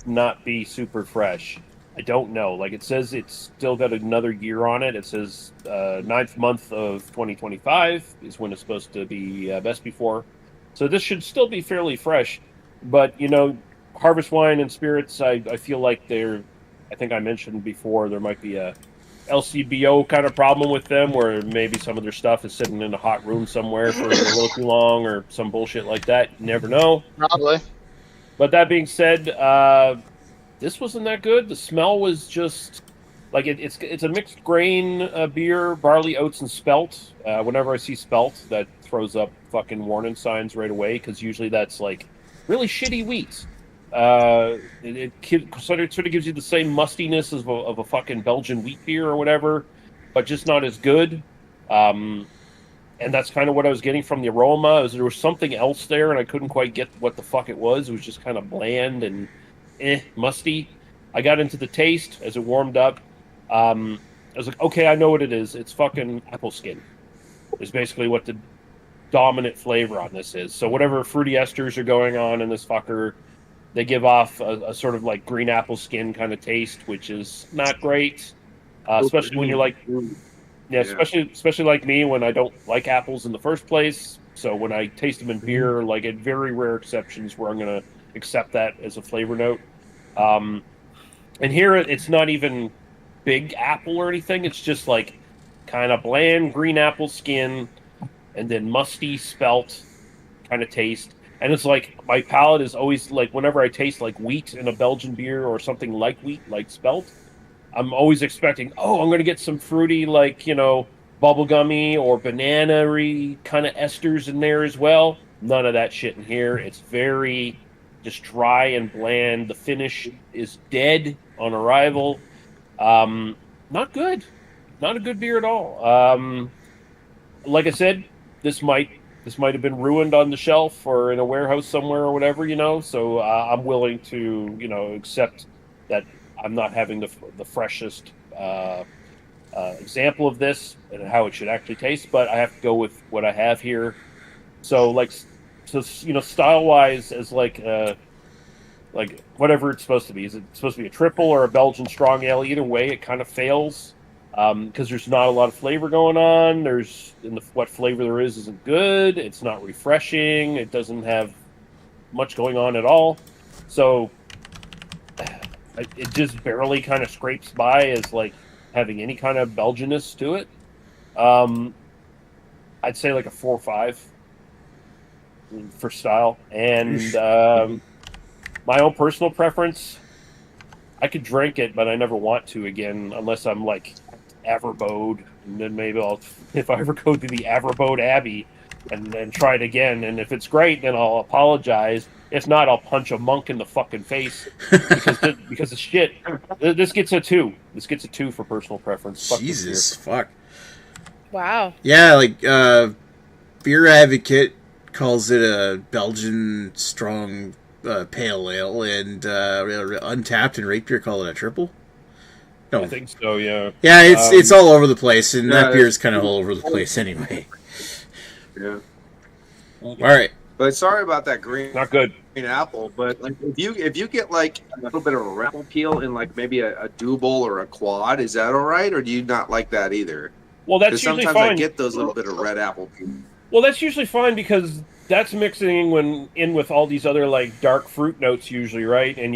not be super fresh. I don't know. Like, it says it's still got another year on it. It says 9th month of 2025 is when it's supposed to be best before. So this should still be fairly fresh. But, Harvest Wine and Spirits, I feel like I think I mentioned before, there might be a LCBO kind of problem with them, where maybe some of their stuff is sitting in a hot room somewhere for a little too long, or some bullshit like that. You never know. Probably. But that being said, this wasn't that good. The smell was just like it's a mixed grain beer, barley, oats, and spelt. Whenever I see spelt, that throws up fucking warning signs right away, because usually that's like really shitty wheat. It sort of gives you the same mustiness of a fucking Belgian wheat beer or whatever, but just not as good. And that's kind of what I was getting from the aroma. There was something else there, and I couldn't quite get what the fuck it was. It was just kind of bland and musty. I got into the taste as it warmed up. I was like, okay, I know what it is. It's fucking apple skin. Is basically what the dominant flavor on this is. So whatever fruity esters are going on in this fucker, they give off a sort of like green apple skin kind of taste, which is not great, especially when you're like, especially like me, when I don't like apples in the first place. So when I taste them in beer, like at very rare exceptions where I'm going to accept that as a flavor note. And here it's not even big apple or anything. It's just like kind of bland green apple skin and then musty spelt kind of taste. And it's like my palate is always like, whenever I taste like wheat in a Belgian beer or something like wheat, like spelt, I'm always expecting, I'm going to get some fruity, like, bubblegummy or banana-y kind of esters in there as well. None of that shit in here. It's very just dry and bland. The finish is dead on arrival. Not good. Not a good beer at all. Like I said, this might have been ruined on the shelf or in a warehouse somewhere or whatever, So I'm willing to, accept that I'm not having the freshest example of this and how it should actually taste, but I have to go with what I have here. So style wise, as like whatever it's supposed to be. Is it supposed to be a triple or a Belgian strong ale? Either way, it kind of fails. Because there's not a lot of flavor going on. What flavor there is isn't good. It's not refreshing. It doesn't have much going on at all. So it just barely kind of scrapes by as like having any kind of Belgianness to it. I'd say like a 4 or 5 for style. And my own personal preference, I could drink it, but I never want to again unless I'm like Averbode, and then maybe if I ever go to the Averbode Abbey and then try it again, and if it's great, then I'll apologize. If not, I'll punch a monk in the fucking face because of shit. This gets a 2. This gets a 2 for personal preference. Jesus, fuck. Wow. Yeah, like Beer Advocate calls it a Belgian strong pale ale, and Untapped and Rate Beer call it a triple. No. I think so, yeah. Yeah, it's all over the place, and that beer is kind of all over the place anyway. Yeah. All right. But sorry about that green. Not good. Green apple, but like if you get like a little bit of a apple peel in like maybe a double or a quad, is that all right, or do you not like that either? Well, that's usually sometimes fine. I get those little bit of red apple peel. Well, that's usually fine because that's mixing in with all these other like dark fruit notes usually, right? And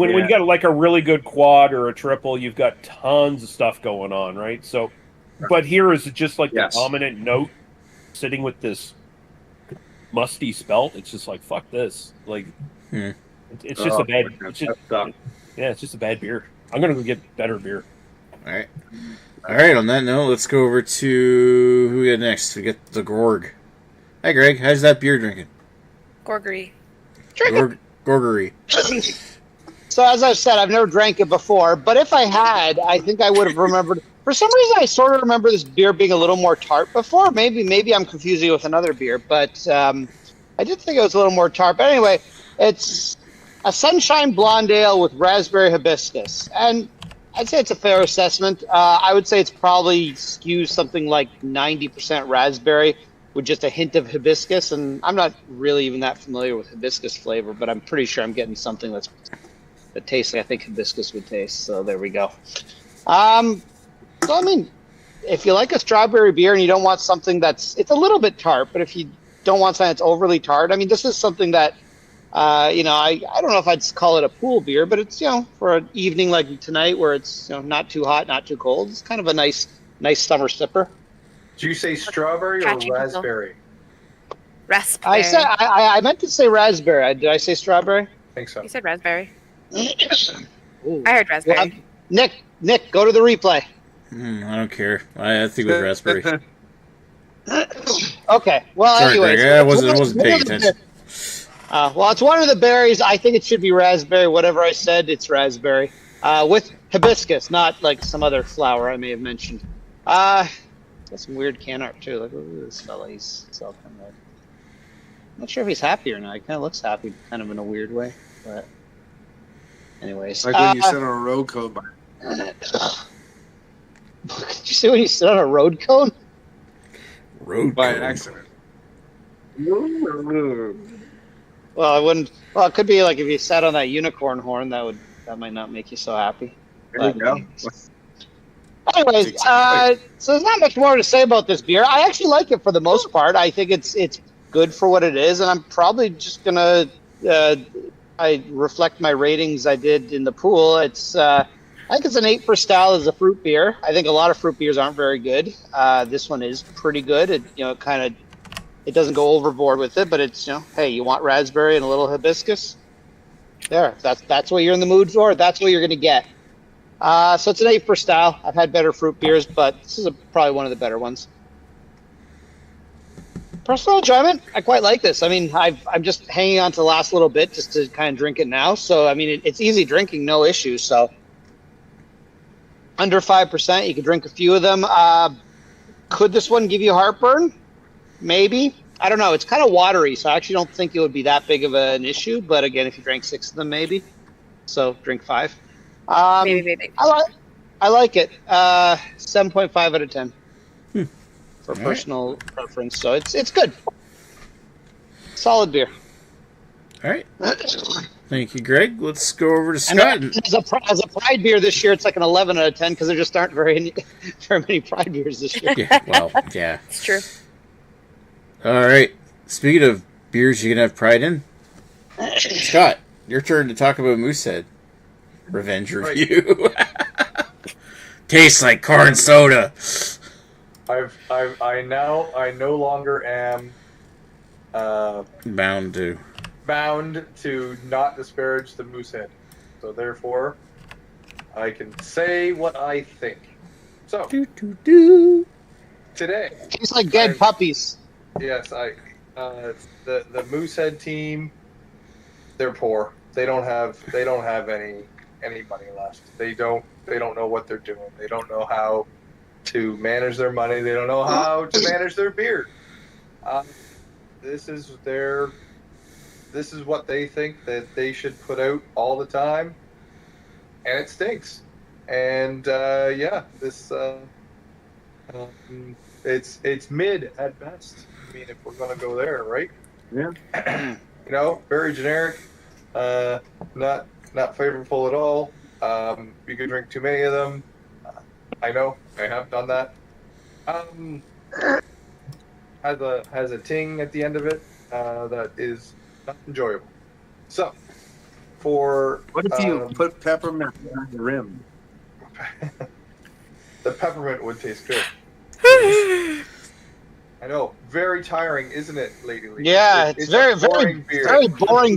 when you got like a really good quad or a triple, you've got tons of stuff going on, right? So, but here is just like the dominant note sitting with this musty spelt. It's just like, fuck this. Like, it's just a bad. It's just a bad beer. I'm gonna go get better beer. All right. On that note, let's go over to who we got next. We get the Gorg. Hi, Greg. How's that beer drinking? Gorgery. Gorgery. So as I've said, I've never drank it before, but if I had, I think I would have remembered. For some reason, I sort of remember this beer being a little more tart before. Maybe I'm confusing it with another beer, but I did think it was a little more tart. But anyway, it's a Sunshine Blonde Ale with raspberry hibiscus, and I'd say it's a fair assessment. I would say it's probably skews something like 90% raspberry, with just a hint of hibiscus. And I'm not really even that familiar with hibiscus flavor, but I'm pretty sure I'm getting something that tastes like I think hibiscus would taste. So there we go. So I mean, if you like a strawberry beer and you don't want something it's a little bit tart, but if you don't want something that's overly tart, I mean, this is something that, I don't know if I'd call it a pool beer, but it's, for an evening like tonight where it's, not too hot, not too cold. It's kind of a nice summer sipper. Did you say strawberry or Catching people. raspberry? Raspberry. I meant to say raspberry. Did I say strawberry? I think so. You said raspberry. Ooh. I heard raspberry. Well, Nick, go to the replay. I don't care. I think it was raspberry. Okay. Well, Sorry, anyways, Greg. I wasn't paying attention. Well, it's one of the berries. I think it should be raspberry. Whatever I said, it's raspberry. With hibiscus, not like some other flower I may have mentioned. Got some weird can art too. Like, look at this fella. He's self-kind of. I'm not sure if he's happy or not. He kind of looks happy, kind of in a weird way. But, anyways, Like when you sit on a road cone. Did you say when you sit on a road cone? Road By cone. accident. Well, I wouldn't. Well, it could be like if you sat on that unicorn horn. That might not make you so happy. There you go. Anyways, so there's not much more to say about this beer. I actually like it for the most part. I think it's good for what it is, and I'm probably just gonna I reflect my ratings I did in the pool. I think it's an 8 for style as a fruit beer. I think a lot of fruit beers aren't very good. This one is pretty good. It doesn't go overboard with it, but it's, hey, you want raspberry and a little hibiscus? There, that's what you're in the mood for. That's what you're going to get. So it's an 8 for style. I've had better fruit beers, but this is probably one of the better ones. Personal enjoyment, I quite like this. I mean, I'm just hanging on to the last little bit just to kind of drink it now. So, I mean, it's easy drinking, no issues. So, under 5%, you can drink a few of them. Could this one give you heartburn? Maybe. I don't know. It's kind of watery, so I actually don't think it would be that big of an issue. But again, if you drank 6 of them, maybe. So drink 5. Maybe. I like it. 7.5 out of 10 for personal preference. So it's good. Solid beer. All right. Thank you, Greg. Let's go over to Scott. As a Pride beer this year, it's like an 11 out of 10 because there just aren't very many Pride beers this year. Yeah, well, yeah. It's true. All right. Speaking of beers you can have pride in, Scott, your turn to talk about Moosehead. Revenge review. Tastes like corn soda. I no longer am Bound to not disparage the Moosehead. So therefore, I can say what I think. So today, Tastes like dead puppies. yes, the Moosehead team, they're poor. They don't have any money left. They don't know what they're doing. They don't know how to manage their money. They don't know how to manage their beer. This is what they think that they should put out all the time, and it stinks. And it's mid at best. I mean, if we're gonna go there, right? Yeah. Very generic. Not flavorful at all. You could drink too many of them. I know, I have done that. Has a ting at the end of it that is not enjoyable. So, What if you put peppermint on the rim? The peppermint would taste good. I know, very tiring, isn't it, Lady Lee? Yeah, it's very boring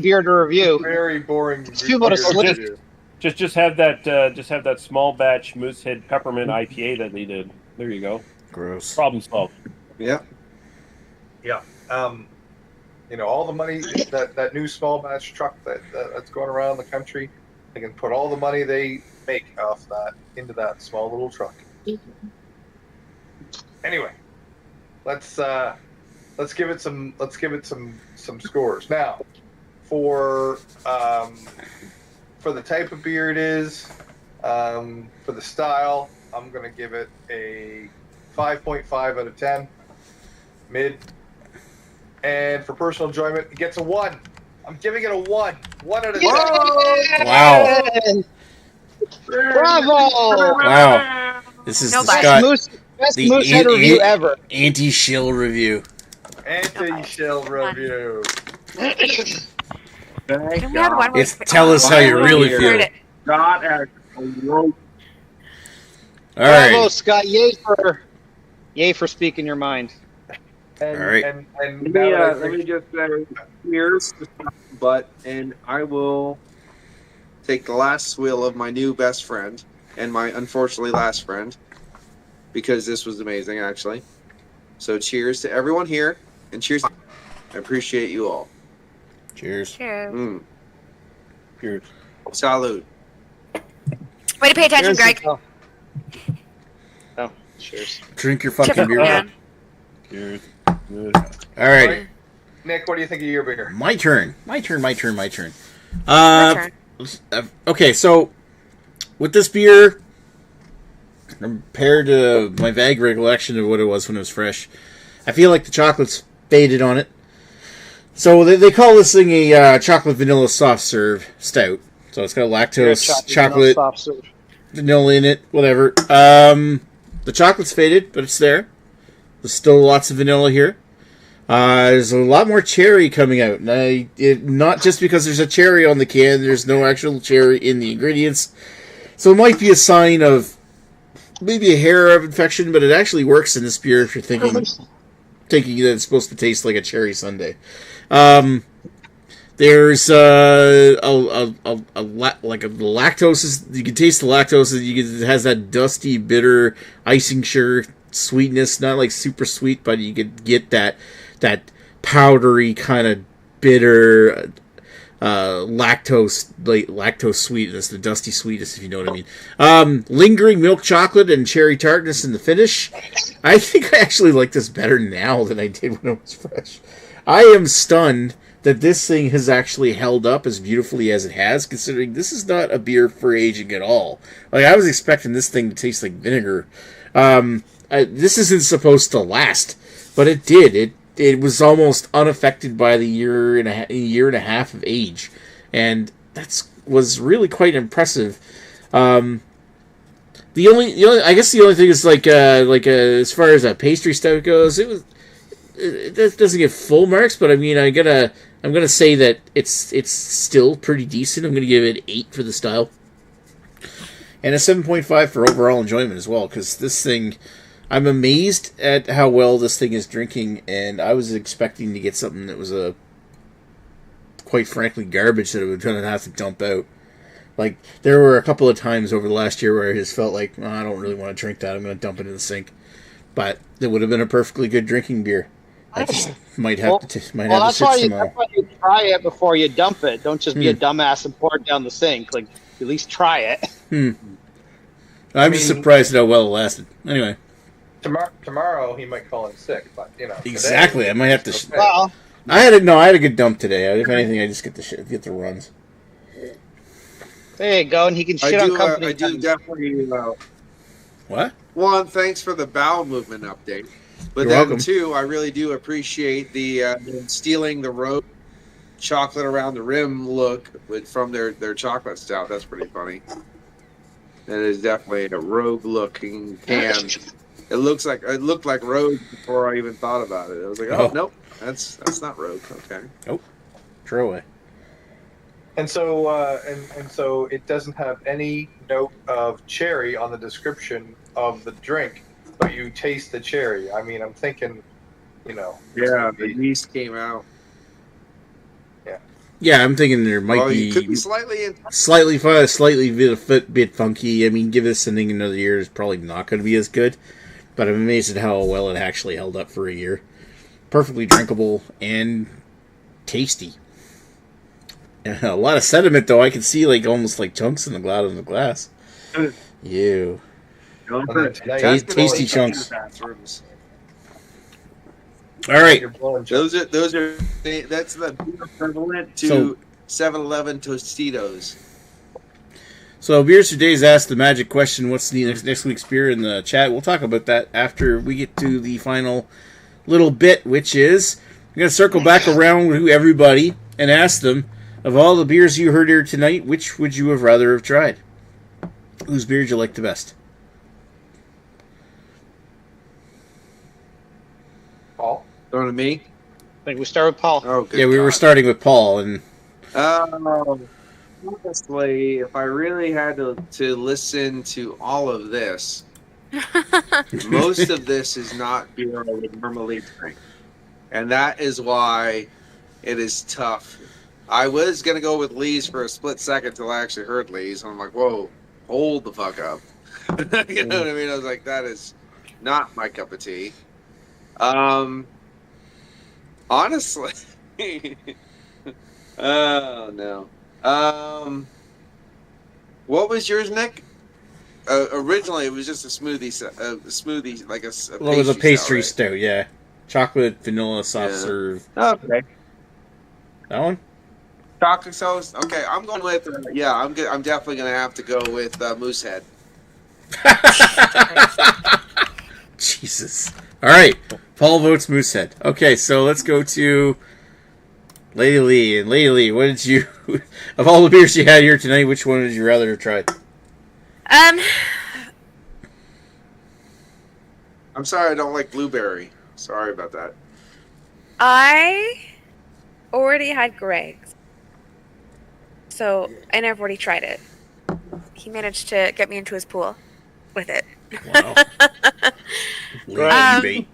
beer to review. Very boring. It's people to sleep. Just have that small batch Moosehead peppermint IPA that they did. There you go. Gross. Problem solved. Yeah. Yeah. All the money that new small batch truck that's going around the country, they can put all the money they make off that into that small little truck. Anyway, let's give it some scores now. For the type of beer it is, for the style, I'm gonna give it a 5.5 out of 10. Mid And for personal enjoyment, it gets a 1. I'm giving it a 1. 1 out of 10. Wow. Bravo! Wow. This is No the bias. Scott, Best the Moosehead review ever. anti-shill review. Anti-shill review. Can we have one where It's tell us how you really feel. Not at a rope. All Bravo, right. Scott. Yay for speaking your mind. And, All right. And Let now me, that I let me think- just say, here's the butt, and I will take the last swill of my new best friend and my unfortunately last friend, because this was amazing, actually. So cheers to everyone here, and cheers. I appreciate you all. Cheers. Cheers. Mm. Cheers. Salud. Way to pay attention, Cheers. Greg. Oh, cheers. Drink your Chip fucking it beer. down. Cheers. Good. All right. Nick, what do you think of your beer? My turn. My turn. Your turn. Okay, so with this beer, compared to my vague recollection of what it was when it was fresh, I feel like the chocolate's faded on it. So they call this thing a chocolate vanilla soft serve stout. So it's got lactose, chocolate, vanilla in it, whatever. The chocolate's faded, but it's there. There's still lots of vanilla here. There's a lot more cherry coming out. And not just because there's a cherry on the can, there's no actual cherry in the ingredients. So it might be a sign of maybe a hair of infection, but it actually works in this beer if you're thinking that it's supposed to taste like a cherry sundae. There's like a lactose. You can taste the lactose. It has that dusty, bitter icing sugar sweetness. Not like super sweet, but you could get that powdery kind of bitter lactose sweetness, the dusty sweetness, if you know what I mean. Lingering milk chocolate and cherry tartness in the finish. I think I actually like this better now than I did when it was fresh. I am stunned that this thing has actually held up as beautifully as it has, considering this is not a beer for aging at all. Like, I was expecting this thing to taste like vinegar. This isn't supposed to last, but it did. It was almost unaffected by the year and a half of age, and was really quite impressive. The only thing is as far as a pastry stout goes, it doesn't get full marks, but I mean I'm gonna say that it's still pretty decent. I'm gonna give it 8 for the style, and a 7.5 for overall enjoyment as well, because this thing. I'm amazed at how well this thing is drinking, and I was expecting to get something that was quite frankly, garbage that I was going to have to dump out. Like, there were a couple of times over the last year where I just felt like, I don't really want to drink that, I'm going to dump it in the sink. But it would have been a perfectly good drinking beer. I just might have to sit That's why you try it before you dump it. Don't just be a dumbass and pour it down the sink. Like, at least try it. I'm just surprised at how well it lasted. Anyway. Tomorrow he might call in sick, but Exactly. Today, I might have to. Well, I had a good dump today. If anything, I just get the runs. there you go, and he can shit on company. I do definitely. What? One, thanks for the bowel movement update. But You're then welcome. two, I really do appreciate the stealing the rogue chocolate around the rim look from their chocolate stout. That's pretty funny. That is definitely a rogue looking can. It looked like Rogue before I even thought about it. I was like, nope, that's not Rogue. Okay. Nope. Throw away. And so and so it doesn't have any note of cherry on the description of the drink, but you taste the cherry. I mean, I'm thinking, Yeah, the yeast came out. Yeah, I'm thinking there might You could be be slightly bit funky. I mean, give this thing another year, it's probably not going to be as good. But I'm amazed at how well it actually held up for a year. Perfectly drinkable and tasty. And a lot of sediment, though. I can see almost like chunks in the glass. Ew. Tasty chunks. All right. That's the equivalent to 7-Eleven Tostitos. So, Beers for Days asked the magic question, what's the next week's beer in the chat? We'll talk about that after we get to the final little bit, which is I'm going to circle back around to everybody and ask them, of all the beers you heard here tonight, which would you have rather have tried? Whose beer did you like the best? Paul? Going to me? I think we start with Paul. Oh, good Yeah, we were God. starting with Paul, and Honestly, if I really had to listen to all of this, most of this is not beer I would normally drink. And that is why it is tough. I was going to go with Lee's for a split second till I actually heard Lee's. And I'm like, whoa, hold the fuck up. You know what I mean? I was like, that is not my cup of tea. Honestly. Oh, no. What was yours, Nick? Originally, it was just a smoothie, like a well, it was a pastry stout, right? stout, yeah. Chocolate, vanilla, soft Yeah. serve. Okay. That one? Chocolate sauce. Okay, I'm going with. I'm good. I'm definitely gonna have to go with Moosehead. Jesus. All right. Paul votes Moosehead. Okay, so let's go to Lady Lee. And Lady Lee, what did you, of all the beers you had here tonight, which one would you rather have tried? I'm sorry, I don't like blueberry. Sorry about that. I already had Greg's, so and I've already tried it. He managed to get me into his pool with it. Wow. Lady bait.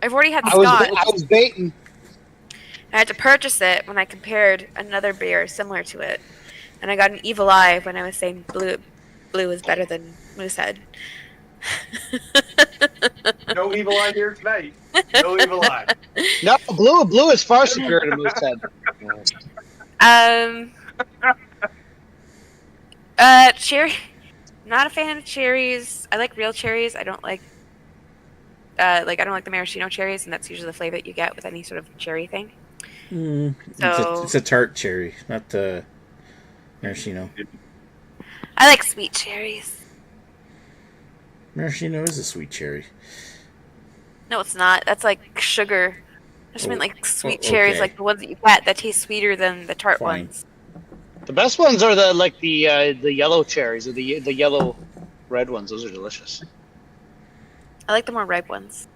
I've already had I Scotch. was baiting. I had to purchase it when I compared another beer similar to it, and I got an evil eye when I was saying blue is better than Moosehead. No evil eye here tonight. No evil eye. No, blue is far superior to Moosehead. Cherry. Not a fan of cherries. I like real cherries. I don't like I don't like the maraschino cherries, and that's usually the flavor that you get with any sort of cherry thing. So It's a tart cherry, not the maraschino. I like sweet cherries. Maraschino is a sweet cherry. No, it's not. That's like sugar. I just meant like sweet cherries, okay. like the ones that you get that taste sweeter than the tart Fine. ones. The best ones are the yellow cherries or the yellow red ones. Those are delicious. I like the more ripe ones.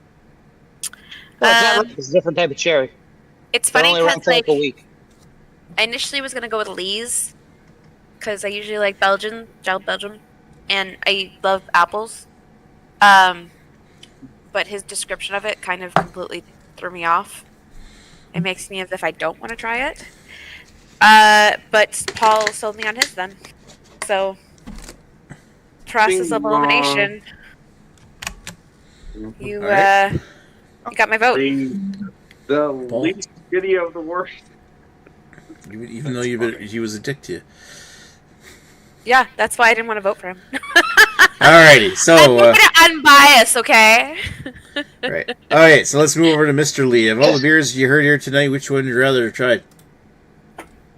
Well, it's not ripe, it's a different type of cherry. It's They're funny only around because for like a week. I initially was gonna go with Lee's because I usually like Belgian, and I love apples. But his description of it kind of completely threw me off. It makes me as if I don't want to try it. But Paul sold me on his then. So, process of elimination. You Alright. you got my vote. The Paul? least skinny of the worst. Even though he was addicted to you. Yeah, that's why I didn't want to vote for him. Alrighty, so I'm unbiased, okay? right. Alright, so let's move over to Mr. Lee. Of all the beers you heard here tonight, which one would you rather have tried?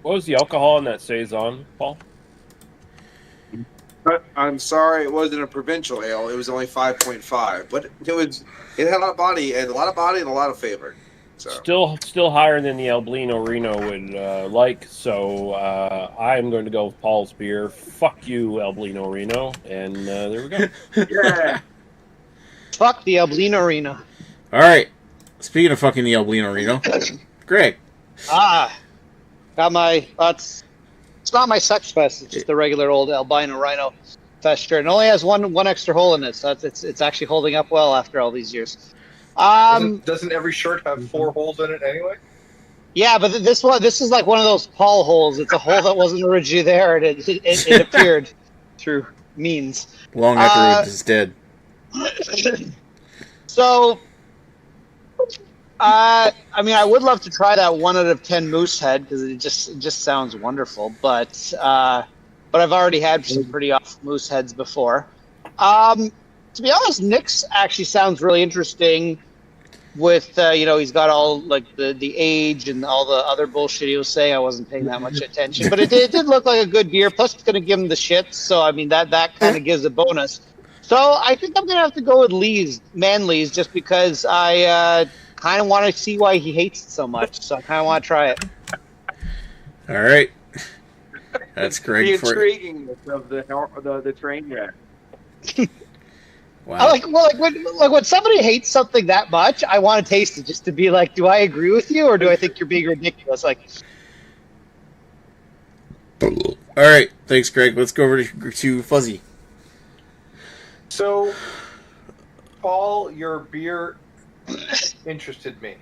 What was the alcohol in that saison, Paul? But I'm sorry, it wasn't a provincial ale. It was only 5.5, but it had a lot of body and a lot of flavor. So Still higher than the Alblino Reno would like, so I'm going to go with Paul's beer. Fuck you, Alblino Reno, and there we go. Yeah. Fuck the Alblino Arena. Alright. Speaking of fucking the Alblino Reno, Greg. Got my. It's not my sex fest. It's just the regular old albino rhino fester. It only has one extra hole in it, so it's actually holding up well after all these years. Doesn't every shirt have 4 holes in it anyway? Yeah, but this is like one of those Paul holes. It's a hole that wasn't originally there, and it appeared through means. Long after he was dead. So, I mean, I would love to try that 1 out of 10 Moosehead because it just sounds wonderful. But I've already had some pretty off Mooseheads before. To be honest, Nick's actually sounds really interesting. With he's got all like the age and all the other bullshit he was saying. I wasn't paying that much attention, but it did look like a good beer. Plus, it's going to give him the shits. So I mean that kind of gives a bonus. So I think I'm going to have to go with Manly's, just because I kind of want to see why he hates it so much. So I kind of want to try it. All right. That's Greg The for intriguingness of the train wreck. wow. I when somebody hates something that much, I want to taste it just to be like, do I agree with you or do I think you're being ridiculous? Like, All right. Thanks, Greg. Let's go over to Fuzzy. So, Paul, your beer interested me.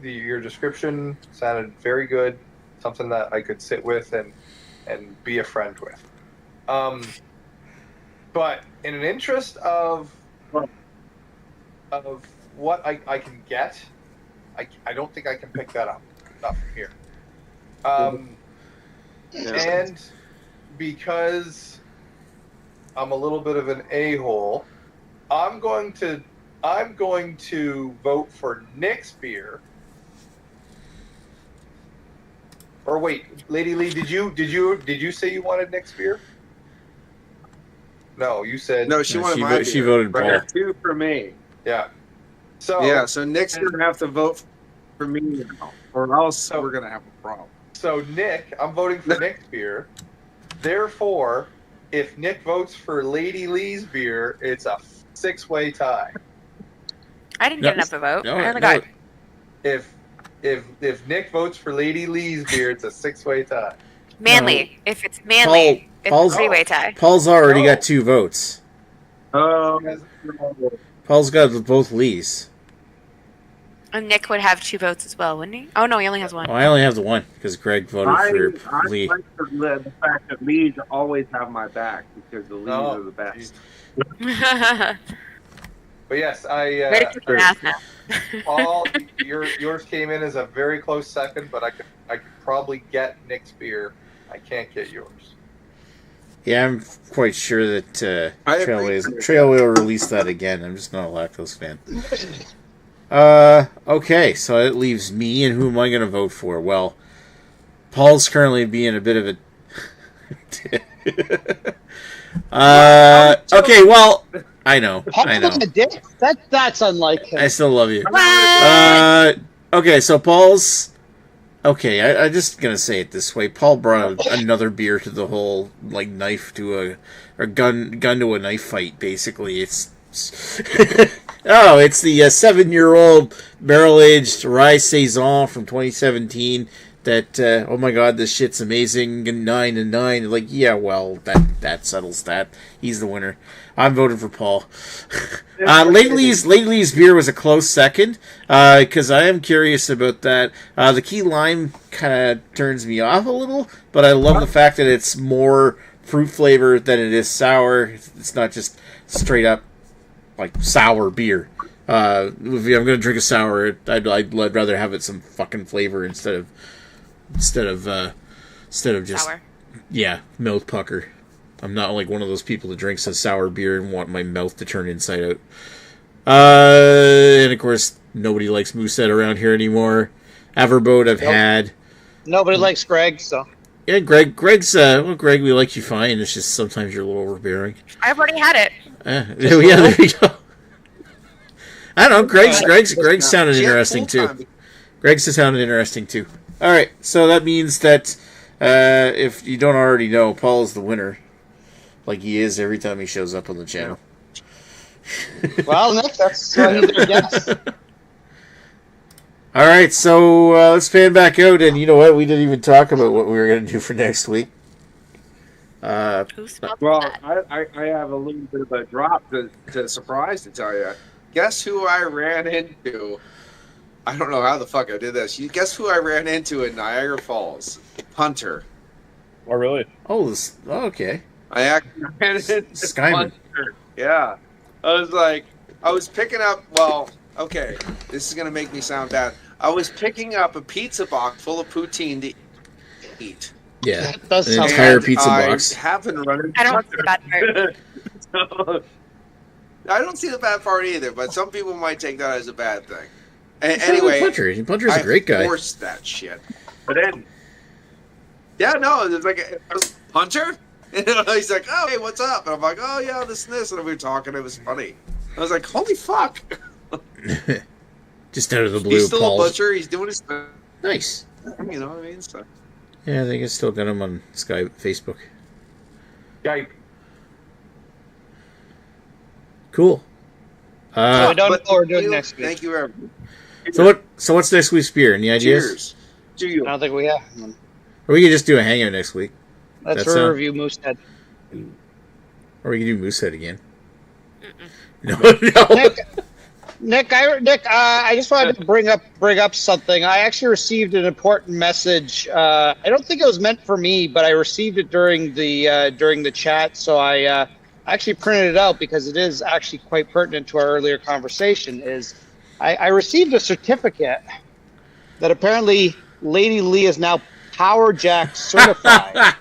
Your description sounded very good. Something that I could sit with and be a friend with. But in an interest of what I can get, I don't think I can pick that up. Not from here. And because I'm a little bit of an a-hole, I'm going to vote for Nick's beer. Or wait, Lady Lee, did you say you wanted Nick's beer? No, you said No, she wanted my She beer. voted Right, Paul. 2 for me. yeah. So Yeah, so Nick's gonna have to vote for me now, or else we're gonna have a problem. So Nick, I'm voting for Nick's beer. Therefore, if Nick votes for Lady Lee's beer, it's a 6-way tie. I didn't get enough to vote. No, I only no. got If Nick votes for Lady Lee's beer, it's a 6-way tie. Manly. If it's Manly, Paul's- it's a 3-way tie. Paul's already No. got 2 votes. Oh, Paul's got both Lees. And Nick would have 2 votes as well, wouldn't he? Oh no, he only has 1. Oh, I only have the one because Greg voted I for Lee. like the fact that Lees always have my back because the Lees Oh, are the best. But yes, Ready to do math now. Paul, yours came in as a very close second, but I could probably get Nick's beer. I can't get yours. Yeah, I'm quite sure that I agree. Trailway will release that again. I'm just not a lactose fan. Okay, so it leaves me, and who am I going to vote for? Well, Paul's currently being a bit of a... okay, well, I know. Paul's a dick. That's unlike him. I still love you. What? Okay, so Paul's... Okay, I'm just gonna say it this way. Paul brought another beer to the whole, like, knife to a gun to a knife fight, basically. It's it's the 7-year-old barrel-aged Rye Saison from 2017 that, oh my god, this shit's amazing, 9-9. Like, yeah, well, that settles that. He's the winner. I'm voting for Paul. Lately's beer was a close second, because I am curious about that. The key lime kind of turns me off a little, but I love the fact that it's more fruit flavor than it is sour. It's not just straight up, like, sour beer. If I'm going to drink a sour, I'd rather have it some fucking flavor instead of just Sour. yeah, mouth pucker. I'm not like one of those people that drinks a sour beer and want my mouth to turn inside out. And of course, nobody likes Moosehead around here anymore. Averboat I've had. Nobody likes Greg, so. Yeah, Greg's well, Greg, we like you fine. It's just sometimes you're a little overbearing. I've already had it. Yeah, there we go. I don't know. Greg's sounded interesting too. Greg's sounded interesting too. All right, so that means that if you don't already know, Paul is the winner, like he is every time he shows up on the channel. Well, Nick, that's what he's guess. All right, so let's pan back out, and you know what? We didn't even talk about what we were going to do for next week. Who smelled Well, that? I have a little bit of a drop To surprise to tell you, guess who I ran into? I don't know how the fuck I did this. You guess who I ran into in Niagara Falls? Hunter. Oh, really? Oh, okay. I actually ran into Skyman. Hunter. Yeah. I was picking up, well, okay, this is going to make me sound bad. I was picking up a pizza box full of poutine to eat. Yeah, That does an sound entire bad. pizza I box. haven't run into I don't see the bad part. So, I don't see the bad part either, but some people might take that as a bad thing. Anyway, Anyway, Puncher's a great guy. I forced that shit. but then, Yeah, no, it's like, it was, Hunter? And he's like, oh, hey, what's up? And I'm like, oh, yeah, this and this. And we were talking. It was funny. I was like, holy fuck. Just out of the blue. He's still Paul. a butcher. He's doing his thing. Nice. You know what I mean? So. Yeah, I think I still got him on Skype, Facebook. Skype. Cool. So I don't know what we're doing you- next week. Thank you, everyone. So what's next week's beer? Any ideas? Cheers. To you. I don't think we have one. Or we could just do a hangout next week. Let's That's, review Moosehead. Or we could do Moosehead again. No, Nick, I just wanted to bring up something. I actually received an important message. I don't think it was meant for me, but I received it during the chat, so I actually printed it out because it is actually quite pertinent to our earlier conversation. I received a certificate that apparently Lady Lee is now Power Jack certified.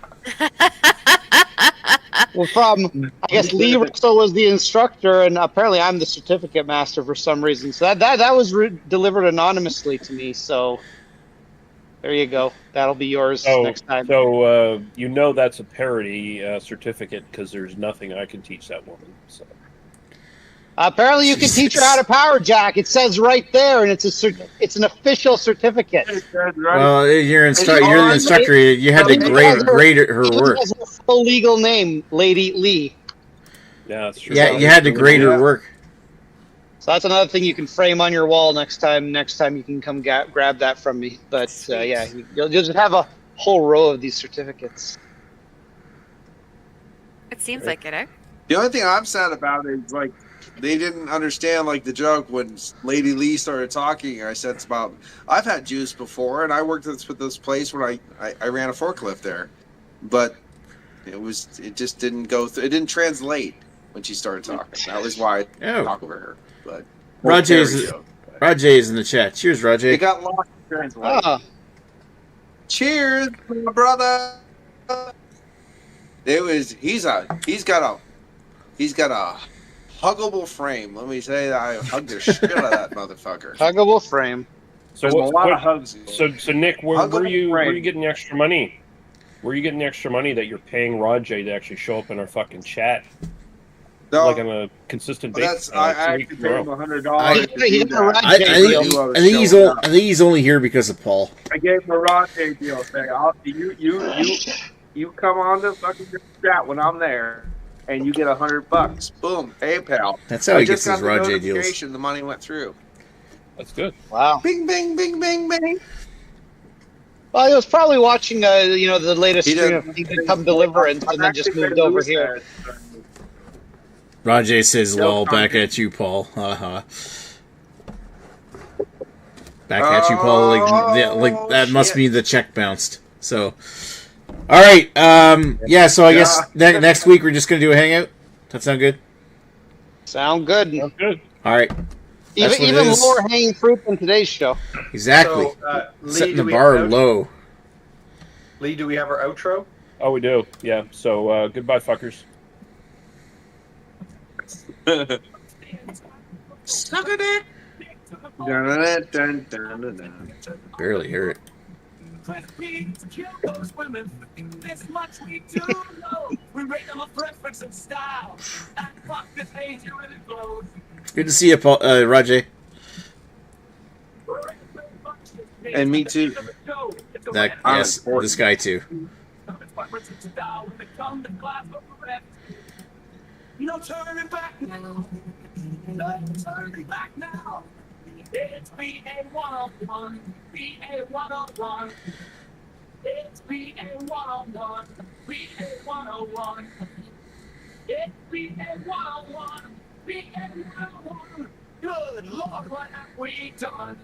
Well, from I guess Lee Russell was the instructor, and apparently I'm the certificate master for some reason. So that was delivered anonymously to me. So there you go. That'll be yours next time. So you know that's a parody certificate because there's nothing I can teach that woman. So Apparently you can teach her how to Power Jack. It says right there, and it's an official certificate. well, you're the instructor. You had to grade her work. It has her full legal name, Lady Lee. yeah, that's true. Yeah, you had to grade her work. So that's another thing you can frame on your wall next time. Next time you can come grab that from me. But yeah, you'll just have a whole row of these certificates. It seems like it, eh? The only thing I'm sad about is like they didn't understand like the joke when Lady Lee started talking. I said it's about I've had juice before, and I worked with this place when I ran a forklift there, but it just didn't go through. It didn't translate when she started talking. That was why I talked over her. But Rajay is in the chat. Cheers, Rajay. it got lost in translation. Cheers, my brother. He's got a huggable frame. Let me say that I hugged the shit out of that motherfucker. Huggable frame. So There's a lot of hugs. So Nick, where are you getting the extra money? Where are you getting the extra money that you're paying Rajay to actually show up in our fucking chat? No, Like on a consistent basis. I actually paid him $100. I I think he's only here because of Paul. I gave him a Rajay deal. Say, you come on to fucking chat when I'm there, and you get $100. Boom, PayPal. That's how he just gets his got the Rajay deals. notification, the money went through. That's good. Wow. Bing, bing, bing, bing, bing. Well, he was probably watching, the latest He stream did. of Kingdom Come Deliverance, and then just moved over here. Rajay says, "Lol, back at you, Paul." Back at you, Paul. Like that must mean the check bounced. So, all right. Yeah. So I guess next week we're just gonna do a hangout. That sound good? Sound good. That's good. All right. That's what it Even is. more hanging fruit than today's show. Exactly. So, Lee, Setting the do we bar have- low. Lee, do we have our outro? Oh, we do. Yeah. So goodbye, fuckers. Suck a dick. Dun, dun, dun, dun, dun, dun. Barely hear it. Kill those women. This much we do know. We rate them on preference and style. And fuck this age, you really blows. Good to see you, Paul. Rajay. And me too. Yes, this guy too. No turning back now. No turning back now. It's BA101. BA101. It's BA101. BA101. It's BA101. BA101. Good Lord, what have we done?